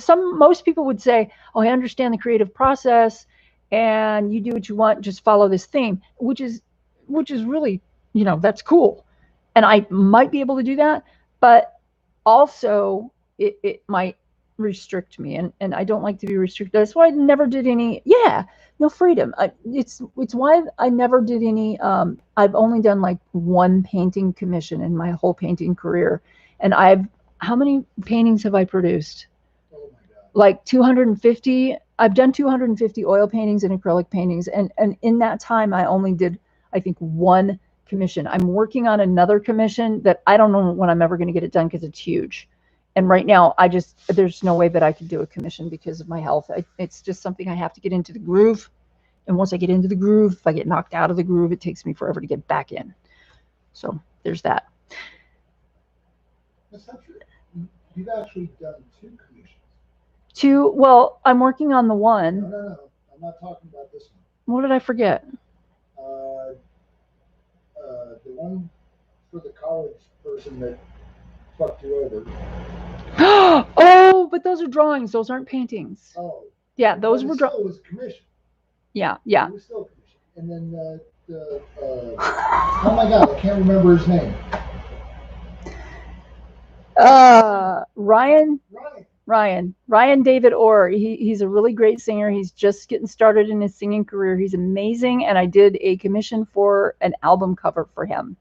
most people would say, "Oh, I understand the creative process, and you do what you want, just follow this theme," which is really, that's cool, and I might be able to do that, but also it might restrict me, and I don't like to be restricted. That's why I never did any. Yeah, no freedom. It's why I never did any. I've only done like one painting commission in my whole painting career, and how many paintings have I produced? Like 250. I've done 250 oil paintings and acrylic paintings, and in that time I only did, I think, one commission. I'm working on another commission that I don't know when I'm ever going to get it done because it's huge. And right now there's no way that I could do a commission because of my health. It's just something I have to get into the groove, and once I get into the groove, if I get knocked out of the groove, it takes me forever to get back in. So there's that. That's not true. You've actually done two commissions. Well, I'm working on the one. No. I'm not talking about this one. What did I forget? The one for the college person that fucked you over. Oh, but those are drawings. Those aren't paintings. Oh. Yeah, those were drawings. It was commission. Yeah. It was still commission. And then oh my God, I can't remember his name. Ryan David Orr. He's a really great singer. He's just getting started in his singing career. He's amazing, and I did a commission for an album cover for him.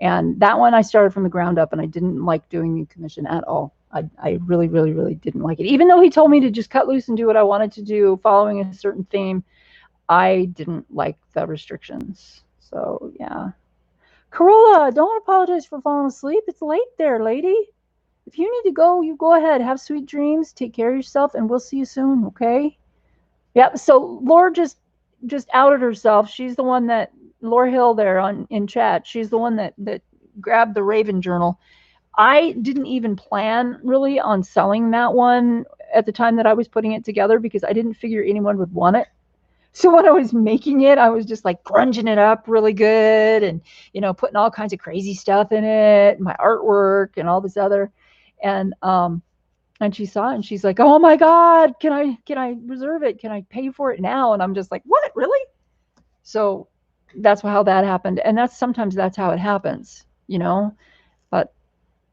And that one I started from the ground up, and I didn't like doing the commission at all. I really, really, really didn't like it. Even though he told me to just cut loose and do what I wanted to do, following a certain theme, I didn't like the restrictions. So yeah. Corolla, don't apologize for falling asleep. It's late there, lady. If you need to go, you go ahead. Have sweet dreams. Take care of yourself, and we'll see you soon, okay? Yep. So Laura just outed herself. She's the one that Laura Hill there in chat. She's the one that grabbed the Raven journal. I didn't even plan really on selling that one at the time that I was putting it together because I didn't figure anyone would want it. So when I was making it, I was just like grunging it up really good and, putting all kinds of crazy stuff in it, my artwork and all this other. And she saw it and she's like, "Oh my God, can I reserve it? Can I pay for it now?" And I'm just like, "What, really?" So that's how that happened. And sometimes that's how it happens, but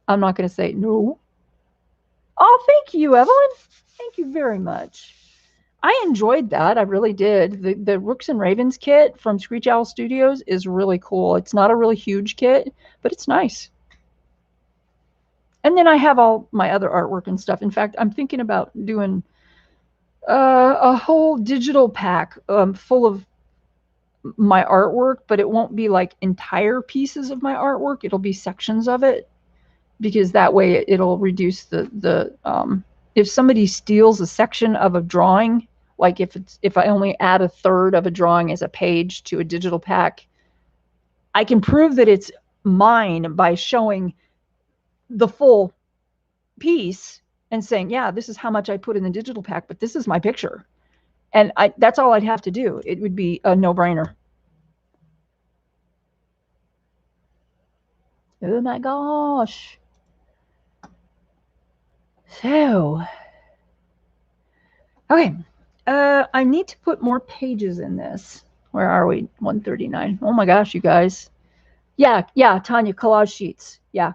I'm not going to say no. Oh, thank you, Evelyn. Thank you very much. I enjoyed that. I really did. The Rooks and Ravens kit from Screech Owl Studios is really cool. It's not a really huge kit, but it's nice. And then I have all my other artwork and stuff. In fact, I'm thinking about doing a whole digital pack full of my artwork, but it won't be like entire pieces of my artwork. It'll be sections of it, because that way it'll reduce the if somebody steals a section of a drawing, like if I only add a third of a drawing as a page to a digital pack, I can prove that it's mine by showing the full piece and saying, yeah, this is how much I put in the digital pack, but this is my picture. And that's all I'd have to do. It would be a no-brainer. Oh my gosh. So, okay. I need to put more pages in this. Where are we? 139. Oh my gosh, you guys. Yeah, Tanya, collage sheets. Yeah.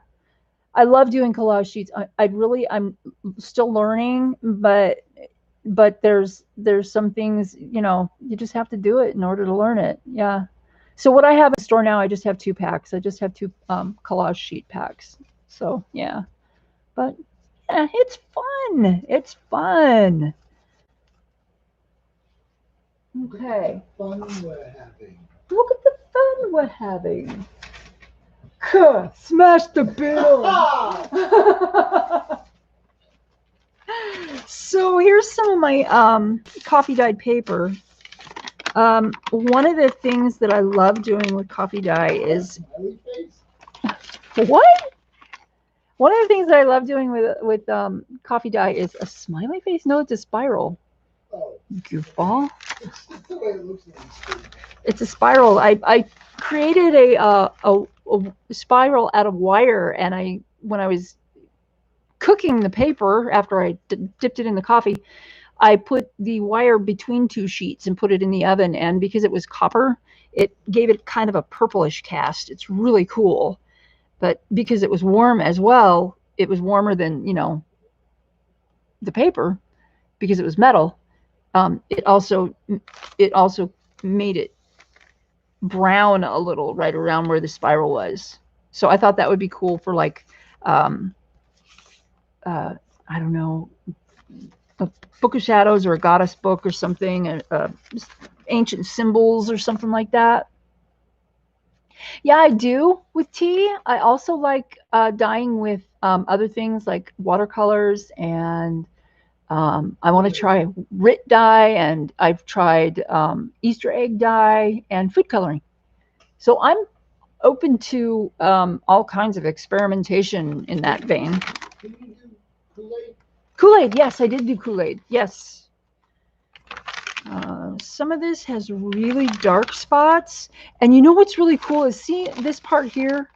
I love doing collage sheets. I'm still learning, but but there's some things, you know, you just have to do it in order to learn it. Yeah. So what I have in the store now, I just have 2 packs. I just have 2 collage sheet packs. So yeah, but yeah, it's fun. It's fun. Okay. Fun we're having. Look at the fun we're having. Smash the bill. So here's some of my coffee dyed paper. One of the things that I love doing with coffee dye is what? One of the things that I love doing with coffee dye is a smiley face. No, it's a spiral. Oh, Goofball. it's the way it looks like. It's a spiral. I created a spiral out of wire, and when I was cooking the paper after I dipped it in the coffee, I put the wire between 2 sheets and put it in the oven. And because it was copper, it gave it kind of a purplish cast. It's really cool. But because it was warm as well, it was warmer than, you know, the paper because it was metal. It also made it brown a little right around where the spiral was. So I thought that would be cool for like, I don't know, a book of shadows or a goddess book or something, ancient symbols or something like that. Yeah, I do with tea. I also like dyeing with other things like watercolors, and I want to try Rit dye, and I've tried Easter egg dye and food coloring. So I'm open to all kinds of experimentation in that vein. Can you do Kool-Aid? Kool-Aid, yes, I did do Kool-Aid. Yes. Some of this has really dark spots. And you know what's really cool is, see this part here?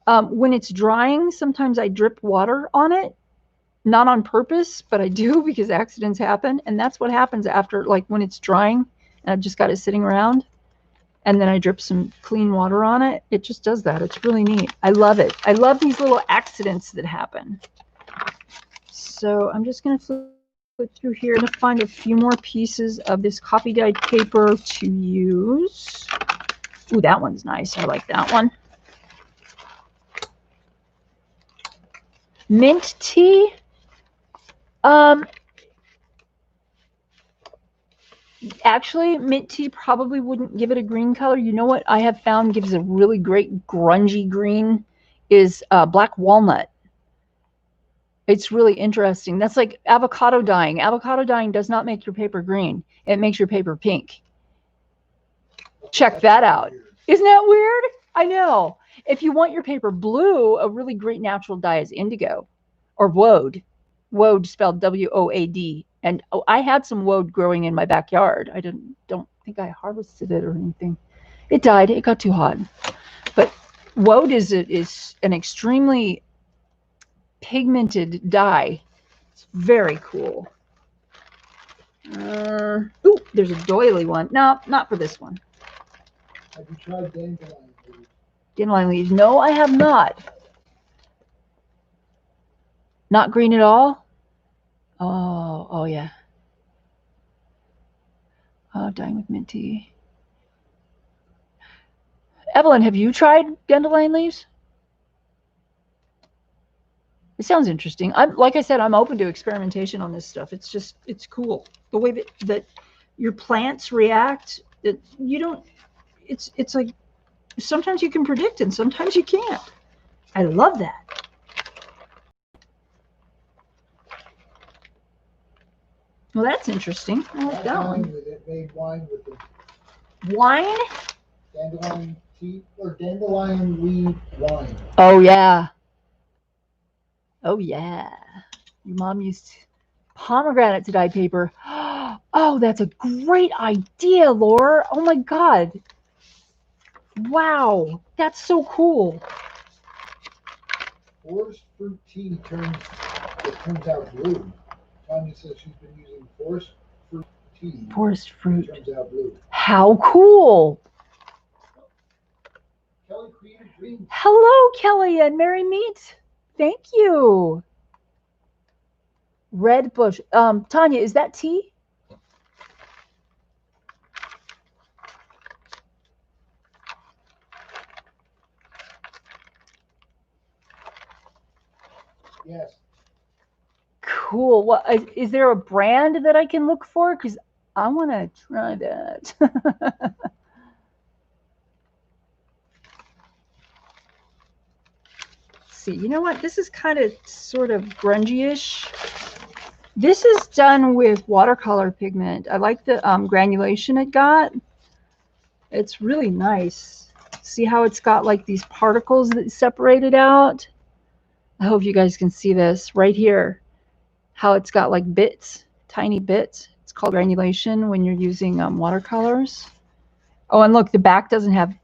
When it's drying, sometimes I drip water on it. Not on purpose, but I do because accidents happen. And that's what happens after, like when it's drying and I've just got it sitting around. And then I drip some clean water on it. It just does that. It's really neat. I love it. I love these little accidents that happen. So I'm just going to flip through here and find a few more pieces of this coffee dyed paper to use. Ooh, that one's nice. I like that one. Mint tea. Actually, mint tea probably wouldn't give it a green color. You know what I have found gives a really great grungy green is black walnut. It's really interesting. That's like avocado dyeing. Avocado dyeing does not make your paper green. It makes your paper pink. Check that out. Isn't that weird? I know. If you want your paper blue, a really great natural dye is indigo or woad. Woad spelled W-O-A-D. And I had some woad growing in my backyard. I don't think I harvested it or anything. It died. It got too hot. But woad is an extremely pigmented dye. It's very cool. Ooh, there's a doily one. No, not for this one. Have you tried dandelion leaves? Dandelion leaves. No, I have not. Not green at all? Oh yeah. Oh, dyeing with mint tea. Evelyn, have you tried dandelion leaves? It sounds interesting. Like I said, I'm open to experimentation on this stuff. It's cool. The way that your plants react, that you don't, it's like sometimes you can predict and sometimes you can't. I love that. Well, that's interesting. I like that one. It made wine with the wine? Dandelion tea or dandelion leaf wine. Oh yeah. Oh yeah. Your mom used pomegranate to dye paper. Oh, that's a great idea, Laura. Oh my God. Wow. That's so cool. Forest fruit tea turns out blue. Tanya says she's been using forest fruit tea. Forest fruit. It turns out blue. How cool. Kelly created green. Hello, Kelly and Merry Meet. Thank you. Red bush. Tanya, is that tea? Yes. Cool. What is there a brand that I can look for? Because I want to try that. See, you know what? This is kind of sort of grungy-ish. This is done with watercolor pigment. I like the granulation it got. It's really nice. See how it's got like these particles that separated out? I hope you guys can see this right here. How it's got like bits, tiny bits. It's called granulation when you're using watercolors. Oh, and look, the back doesn't have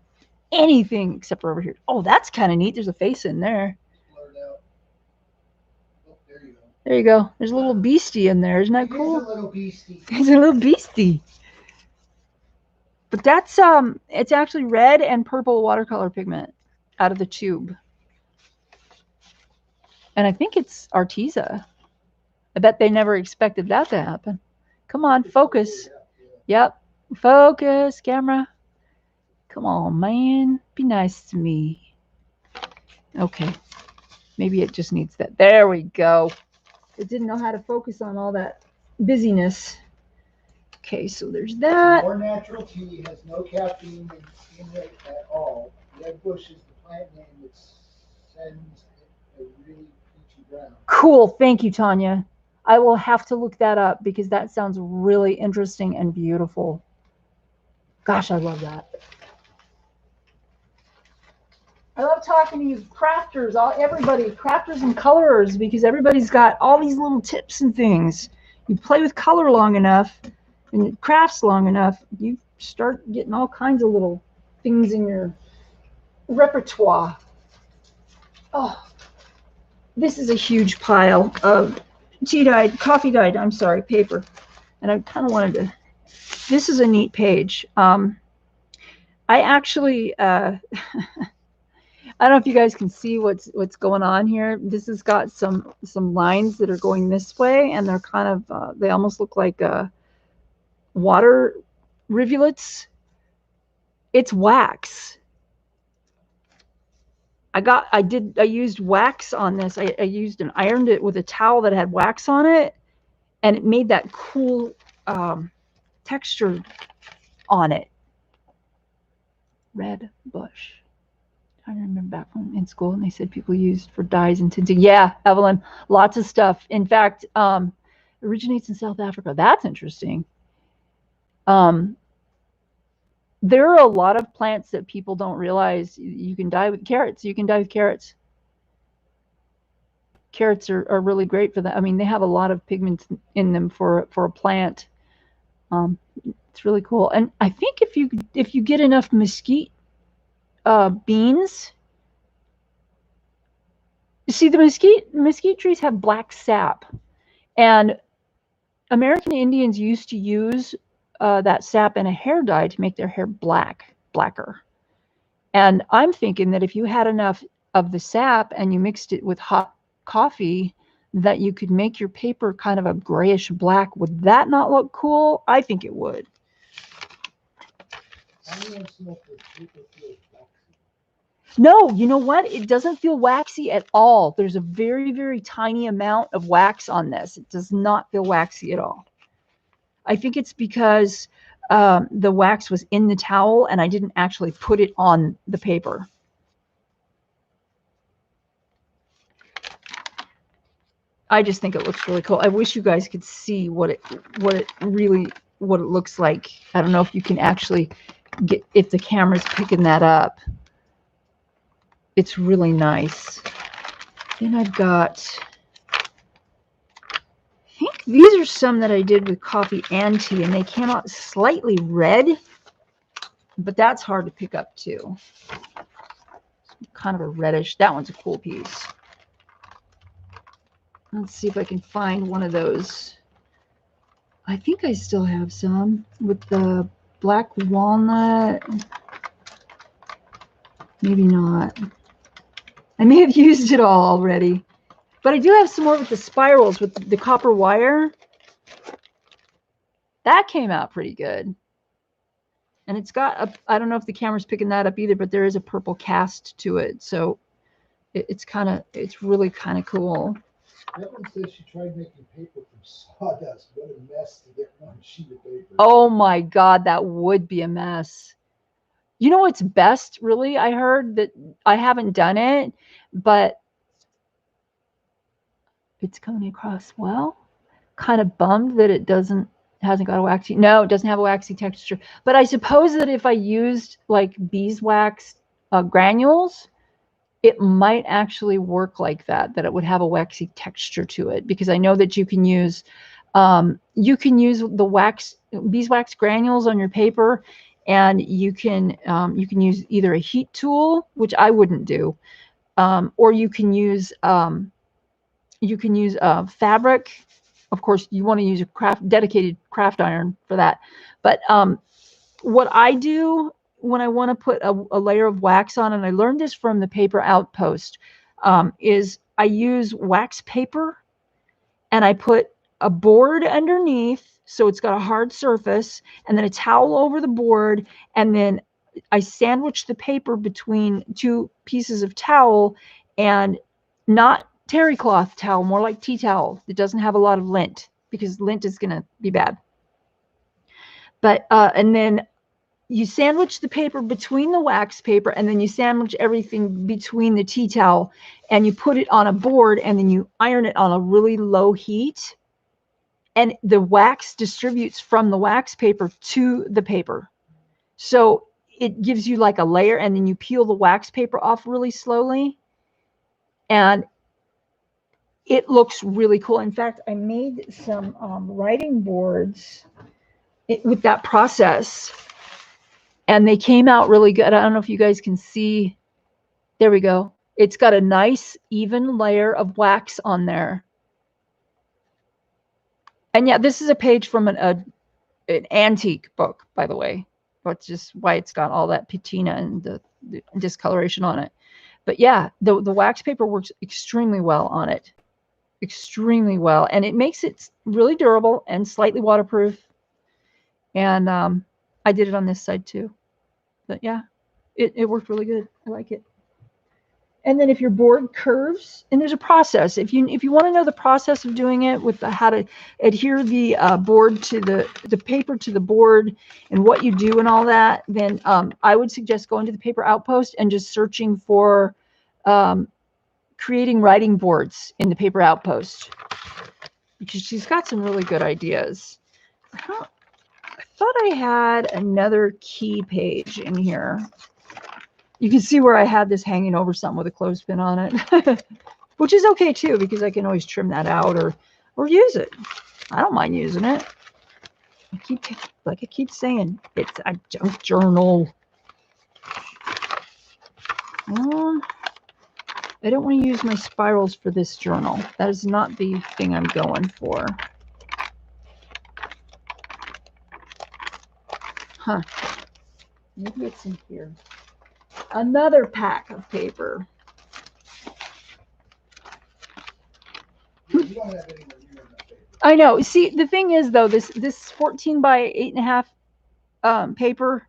anything except for over here. Oh, that's kind of neat. There's a face in there. Oh, there you go. There you go. There's a little beastie in there. Isn't that cool? He's a little beastie. He's a little beastie. But that's it's actually red and purple watercolor pigment out of the tube. And I think it's Arteza. I bet they never expected that to happen. Come on, focus. Yep. Focus, camera. Come on, man. Be nice to me. Okay. Maybe it just needs that. There we go. It didn't know how to focus on all that busyness. Okay, so there's that. More natural tea has no caffeine in it at all. Red bush is the plant name that sends a really peachy brown. Cool. Thank you, Tanya. I will have to look that up because that sounds really interesting and beautiful. Gosh, I love that. I love talking to you crafters, everybody, crafters and colorers, because everybody's got all these little tips and things. You play with color long enough and crafts long enough, you start getting all kinds of little things in your repertoire. Oh, this is a huge pile of coffee dyed, I'm sorry, paper. And I kind of wanted to, this is a neat page. I actually, I don't know if you guys can see what's going on here. This has got some lines that are going this way, and they're kind of, they almost look like water rivulets. It's wax. I used wax on this. I used and ironed it with a towel that had wax on it, and it made that cool texture on it. Red bush. I remember back when in school, and they said people used for dyes and tinting. Yeah, Evelyn, lots of stuff. In fact, originates in South Africa. That's interesting. There are a lot of plants that people don't realize you can dye with. Carrots. You can dye with carrots. Carrots are really great for that. I mean, they have a lot of pigments in them for a plant. It's really cool. And I think if you get enough mesquite beans, you see, the mesquite trees have black sap, and American Indians used to use that sap in a hair dye to make their hair blacker. And I'm thinking that if you had enough of the sap and you mixed it with hot coffee, that you could make your paper kind of a grayish black. Would that not look cool? I think it would. No, you know what? It doesn't feel waxy at all. There's a very, very tiny amount of wax on this. It does not feel waxy at all. I think it's because the wax was in the towel and I didn't actually put it on the paper. I just think it looks really cool. I wish you guys could see what it looks like. I don't know if you can actually get, if the camera's picking that up. It's really nice. Then I've got, I think these are some that I did with coffee and tea, and they came out slightly red, but that's hard to pick up too. Kind of a reddish. That one's a cool piece. Let's see if I can find one of those. I think I still have some with the black walnut. Maybe not. I may have used it all already. But I do have some more with the spirals with the copper wire. That came out pretty good. And it's got I don't know if the camera's picking that up either, but there is a purple cast to it. So it's really kind of cool. Evan says she tried making paper from sawdust. What a mess to get one sheet of paper. Oh my God, that would be a mess. You know what's best, really? I heard that I haven't done it, but it's coming across well. Kind of bummed that it hasn't got a waxy. No, it doesn't have a waxy texture. But I suppose that if I used like beeswax granules, it might actually work like that it would have a waxy texture to it, because I know that you can use the beeswax granules on your paper, and you can use either a heat tool, which I wouldn't do, or you can use fabric. Of course, you want to use a dedicated craft iron for that. But what I do when I want to put a layer of wax on, and I learned this from the Paper Outpost, is I use wax paper and I put a board underneath, so it's got a hard surface, and then a towel over the board, and then I sandwich the paper between two pieces of towel, and not terry cloth towel, more like tea towel. It doesn't have a lot of lint, because lint is going to be bad. But and then you sandwich the paper between the wax paper, and then you sandwich everything between the tea towel, and you put it on a board, and then you iron it on a really low heat, and the wax distributes from the wax paper to the paper. So it gives you like a layer, and then you peel the wax paper off really slowly, and it looks really cool. In fact, I made some writing boards with that process, and they came out really good. I don't know if you guys can see. There we go. It's got a nice even layer of wax on there. And yeah, this is a page from an antique book, by the way. That's just why it's got all that patina and the discoloration on it. But yeah, the wax paper works extremely well on it. Extremely well. And it makes it really durable and slightly waterproof. And I did it on this side too. But yeah, it worked really good. I like it. And then if your board curves, and there's a process. If you want to know the process of doing it with how to adhere the board to the paper to the board, and what you do and all that, then I would suggest going to the Paper Outpost and just searching for creating writing boards in the Paper Outpost, because she's got some really good ideas. I thought I had another key page in here. You can see where I had this hanging over something with a clothespin on it, which is okay too, because I can always trim that out or use it. I don't mind using it. Like I keep saying, it's a junk journal. I don't want to use my spirals for this journal. That is not the thing I'm going for. Huh. Maybe it's in here. Another pack of paper. I know. See, the thing is, though, this 14 by 8.5 paper,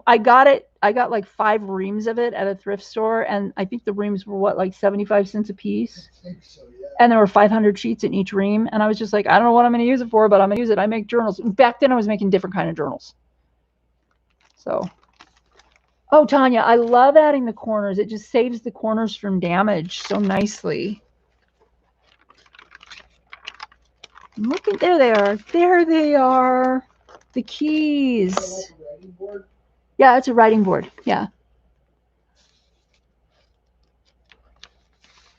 I got like 5 reams of it at a thrift store, and I think the reams were what, like 75 cents a piece? I think so, yeah. And there were 500 sheets in each ream, and I was just like, I don't know what I'm going to use it for, but I'm going to use it. I make journals. Back then, I was making different kind of journals. So, oh, Tanya, I love adding the corners. It just saves the corners from damage so nicely. Look at, there they are. There they are. The keys. Is that like a writing board? Yeah, it's a writing board. Yeah.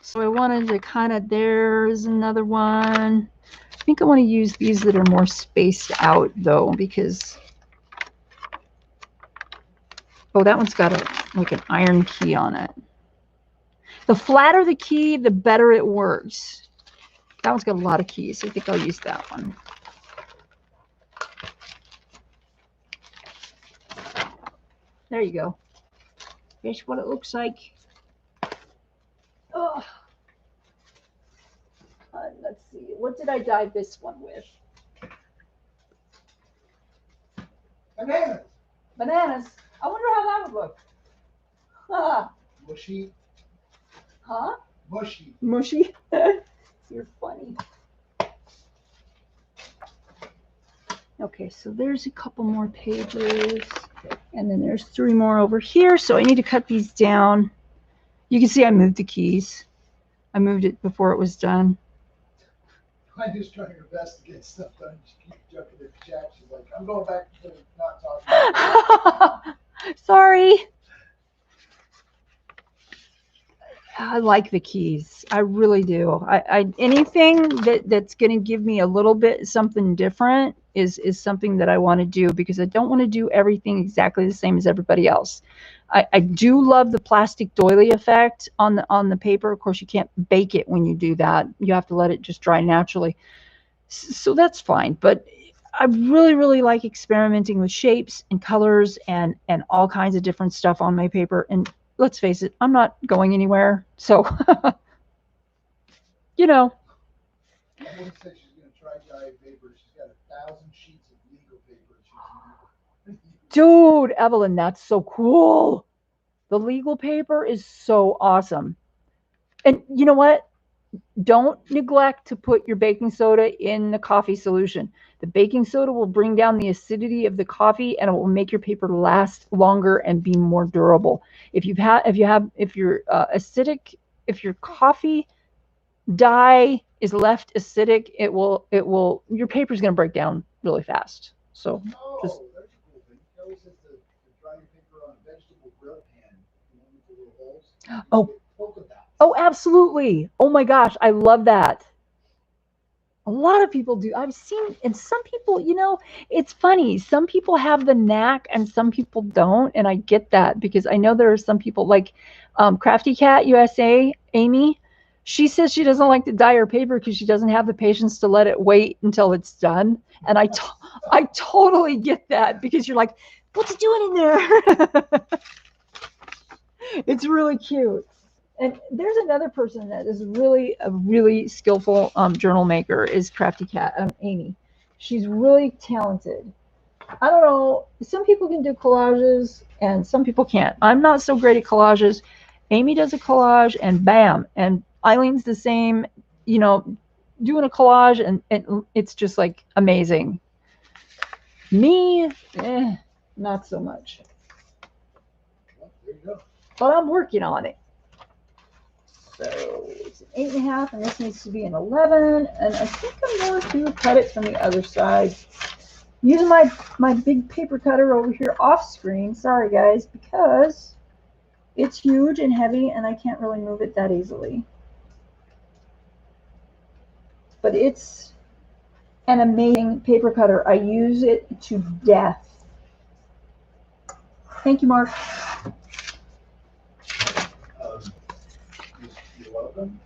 So I wanted to kind of, there's another one. I think I want to use these that are more spaced out, though, because, oh, that one's got like an iron key on it. The flatter the key, the better it works. That one's got a lot of keys, so I think I'll use that one. There you go. Here's what it looks like. Oh, let's see. What did I dye this one with? Bananas. Bananas. I wonder how that would look. Huh? Mushy. Huh? Mushy. Mushy. You're funny. Okay, so there's a couple more pages, and then there's 3 more over here. So I need to cut these down. You can see I moved the keys. I moved it before it was done. I'm just trying her best to get stuff done. She keeps jumping at the chat. She's like, I'm going back to not talking. Sorry. I like the keys. I really do. I anything that's going to give me a little bit something different is something that I want to do, because I don't want to do everything exactly the same as everybody else. I do love the plastic doily effect on the paper. Of course, you can't bake it when you do that. You have to let it just dry naturally. So that's fine. But I really, really like experimenting with shapes and colors and all kinds of different stuff on my paper. And let's face it, I'm not going anywhere. So, you know. Evelyn said she's going to try dye paper. She's got 1,000 sheets of legal paper. Dude, Evelyn, that's so cool. The legal paper is so awesome. And you know what? Don't neglect to put your baking soda in the coffee solution. The baking soda will bring down the acidity of the coffee, and it will make your paper last longer and be more durable. If you're acidic, if your coffee dye is left acidic, your paper's going to break down really fast. So just. That's a cool thing. Kelly says to dry your paper on a vegetable grill pan, with the little holes. Oh, absolutely. Oh my gosh, I love that. A lot of people do. I've seen, and some people, it's funny. Some people have the knack and some people don't. And I get that, because I know there are some people like Crafty Cat USA, Amy. She says she doesn't like to dye her paper because she doesn't have the patience to let it wait until it's done. And I totally get that, because you're like, what's it doing in there? It's really cute. And there's another person that is really a really skillful journal maker, is Crafty Cat, Amy. She's really talented. I don't know. Some people can do collages and some people can't. I'm not so great at collages. Amy does a collage and bam. And Eileen's the same, doing a collage, and it's just like amazing. Me, not so much. Well, there you go. But I'm working on it. So it's an 8.5, and this needs to be an 11. And I think I'm going to cut it from the other side. Using my big paper cutter over here off screen. Sorry guys, because it's huge and heavy and I can't really move it that easily. But it's an amazing paper cutter. I use it to death. Thank you, Mark. You're welcome.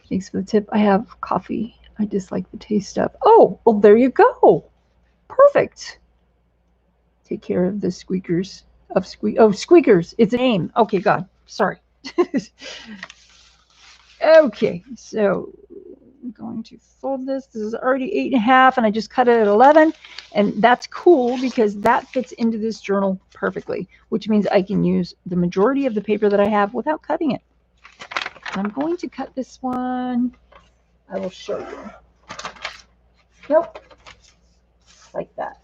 Thanks for the tip. I have coffee I dislike the taste of. Oh, well, there you go. Perfect. Take care of the squeakers. Squeakers. It's a name. Okay, God. Sorry. Okay, so I'm going to fold this. This is already 8.5, and I just cut it at 11. And that's cool because that fits into this journal perfectly, which means I can use the majority of the paper that I have without cutting it. I'm going to cut this one. I will show you. Nope. Like that.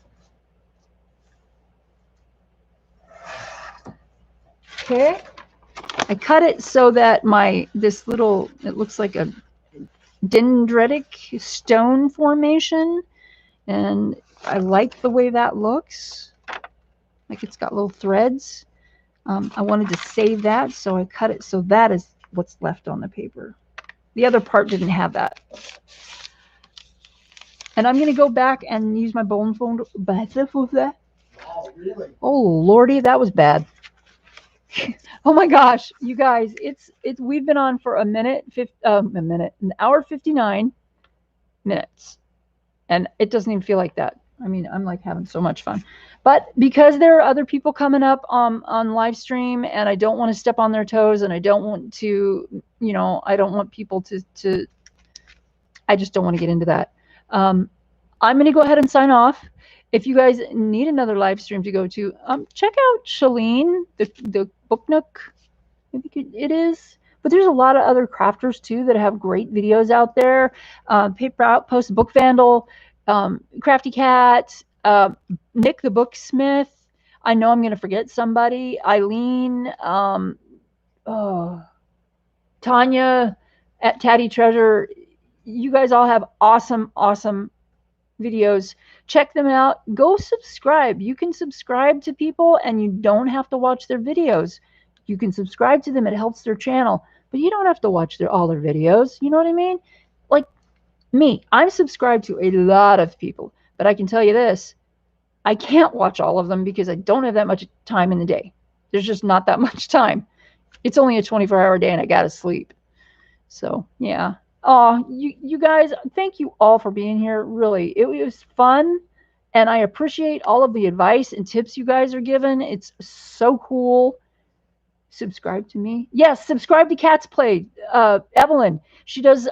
Okay. I cut it so that it looks like a dendritic stone formation. And I like the way that looks. Like it's got little threads. I wanted to save that, so I cut it so that is what's left on the paper. The other part didn't have that. And I'm going to go back and use my bone folder. Oh, really? Oh, Lordy, that was bad. Oh my gosh, you guys, we've been on for an hour 59 minutes, and it doesn't even feel like that. I mean, I'm like having so much fun. But because there are other people coming up on live stream, and I don't want to step on their toes, and I don't want to, I don't want people to I just don't want to get into that. I'm going to go ahead and sign off. If you guys need another live stream to go to, check out Shalene, the Book Nook. I think it is. But there's a lot of other crafters too that have great videos out there. Paper Outpost, Book Vandal, Crafty Cat, Nick the Booksmith. I know I'm going to forget somebody. Eileen, oh, Tanya at Tatty Treasure. You guys all have awesome, awesome videos. Check them out. Go subscribe. You can subscribe to people and you don't have to watch their videos. You can subscribe to them. It helps their channel, but you don't have to watch all their videos. You know what I mean? Like me, I'm subscribed to a lot of people, but I can tell you this, I can't watch all of them because I don't have that much time in the day. There's just not that much time. It's only a 24-hour day and I got to sleep. So, yeah. Oh, you guys, thank you all for being here. Really, it was fun, and I appreciate all of the advice and tips you guys are giving. It's so cool. Subscribe to me. Yes, subscribe to Cat's Play. Evelyn, she does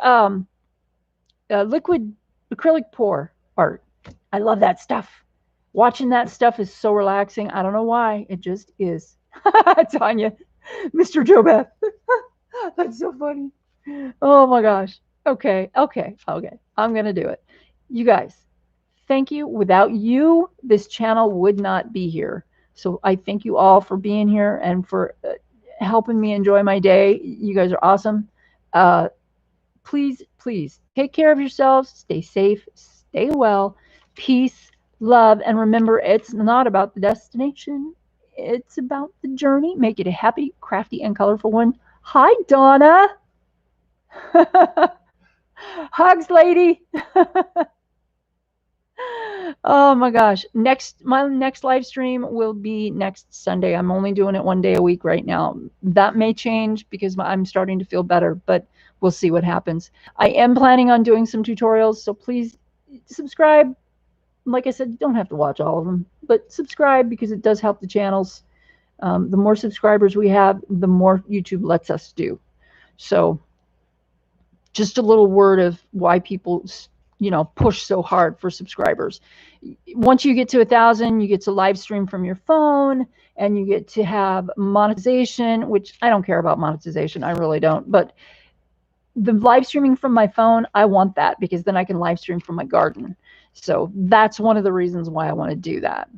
liquid acrylic pour art. I love that stuff. Watching that stuff is so relaxing. I don't know why. It just is. Tanya, Mr. Jobeth. That's so funny. Oh my gosh. Okay. I'm going to do it. You guys, thank you. Without you, this channel would not be here. So I thank you all for being here and for helping me enjoy my day. You guys are awesome. Please take care of yourselves. Stay safe. Stay well. Peace, love, and remember, it's not about the destination. It's about the journey. Make it a happy, crafty, and colorful one. Hi, Donna. Hugs, lady. Oh my gosh. My next live stream will be next Sunday. I'm only doing it one day a week right now. That may change because I'm starting to feel better, but we'll see what happens. I am planning on doing some tutorials, so please subscribe. Like I said, you don't have to watch all of them, but subscribe because it does help the channels. The more subscribers we have, the more YouTube lets us do. So just a little word of why people, push so hard for subscribers. Once you get to 1,000, you get to live stream from your phone and you get to have monetization, which I don't care about monetization. I really don't. But the live streaming from my phone, I want that because then I can live stream from my garden. So that's one of the reasons why I want to do that.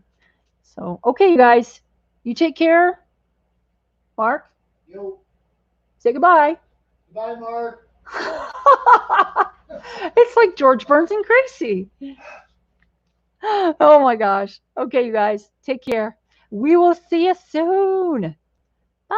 So, okay, you guys, you take care. Mark? Yo. Say goodbye. Bye, Mark. It's like George Burns and Gracie. Oh my gosh. Okay, you guys, take care. We will see you soon. Bye.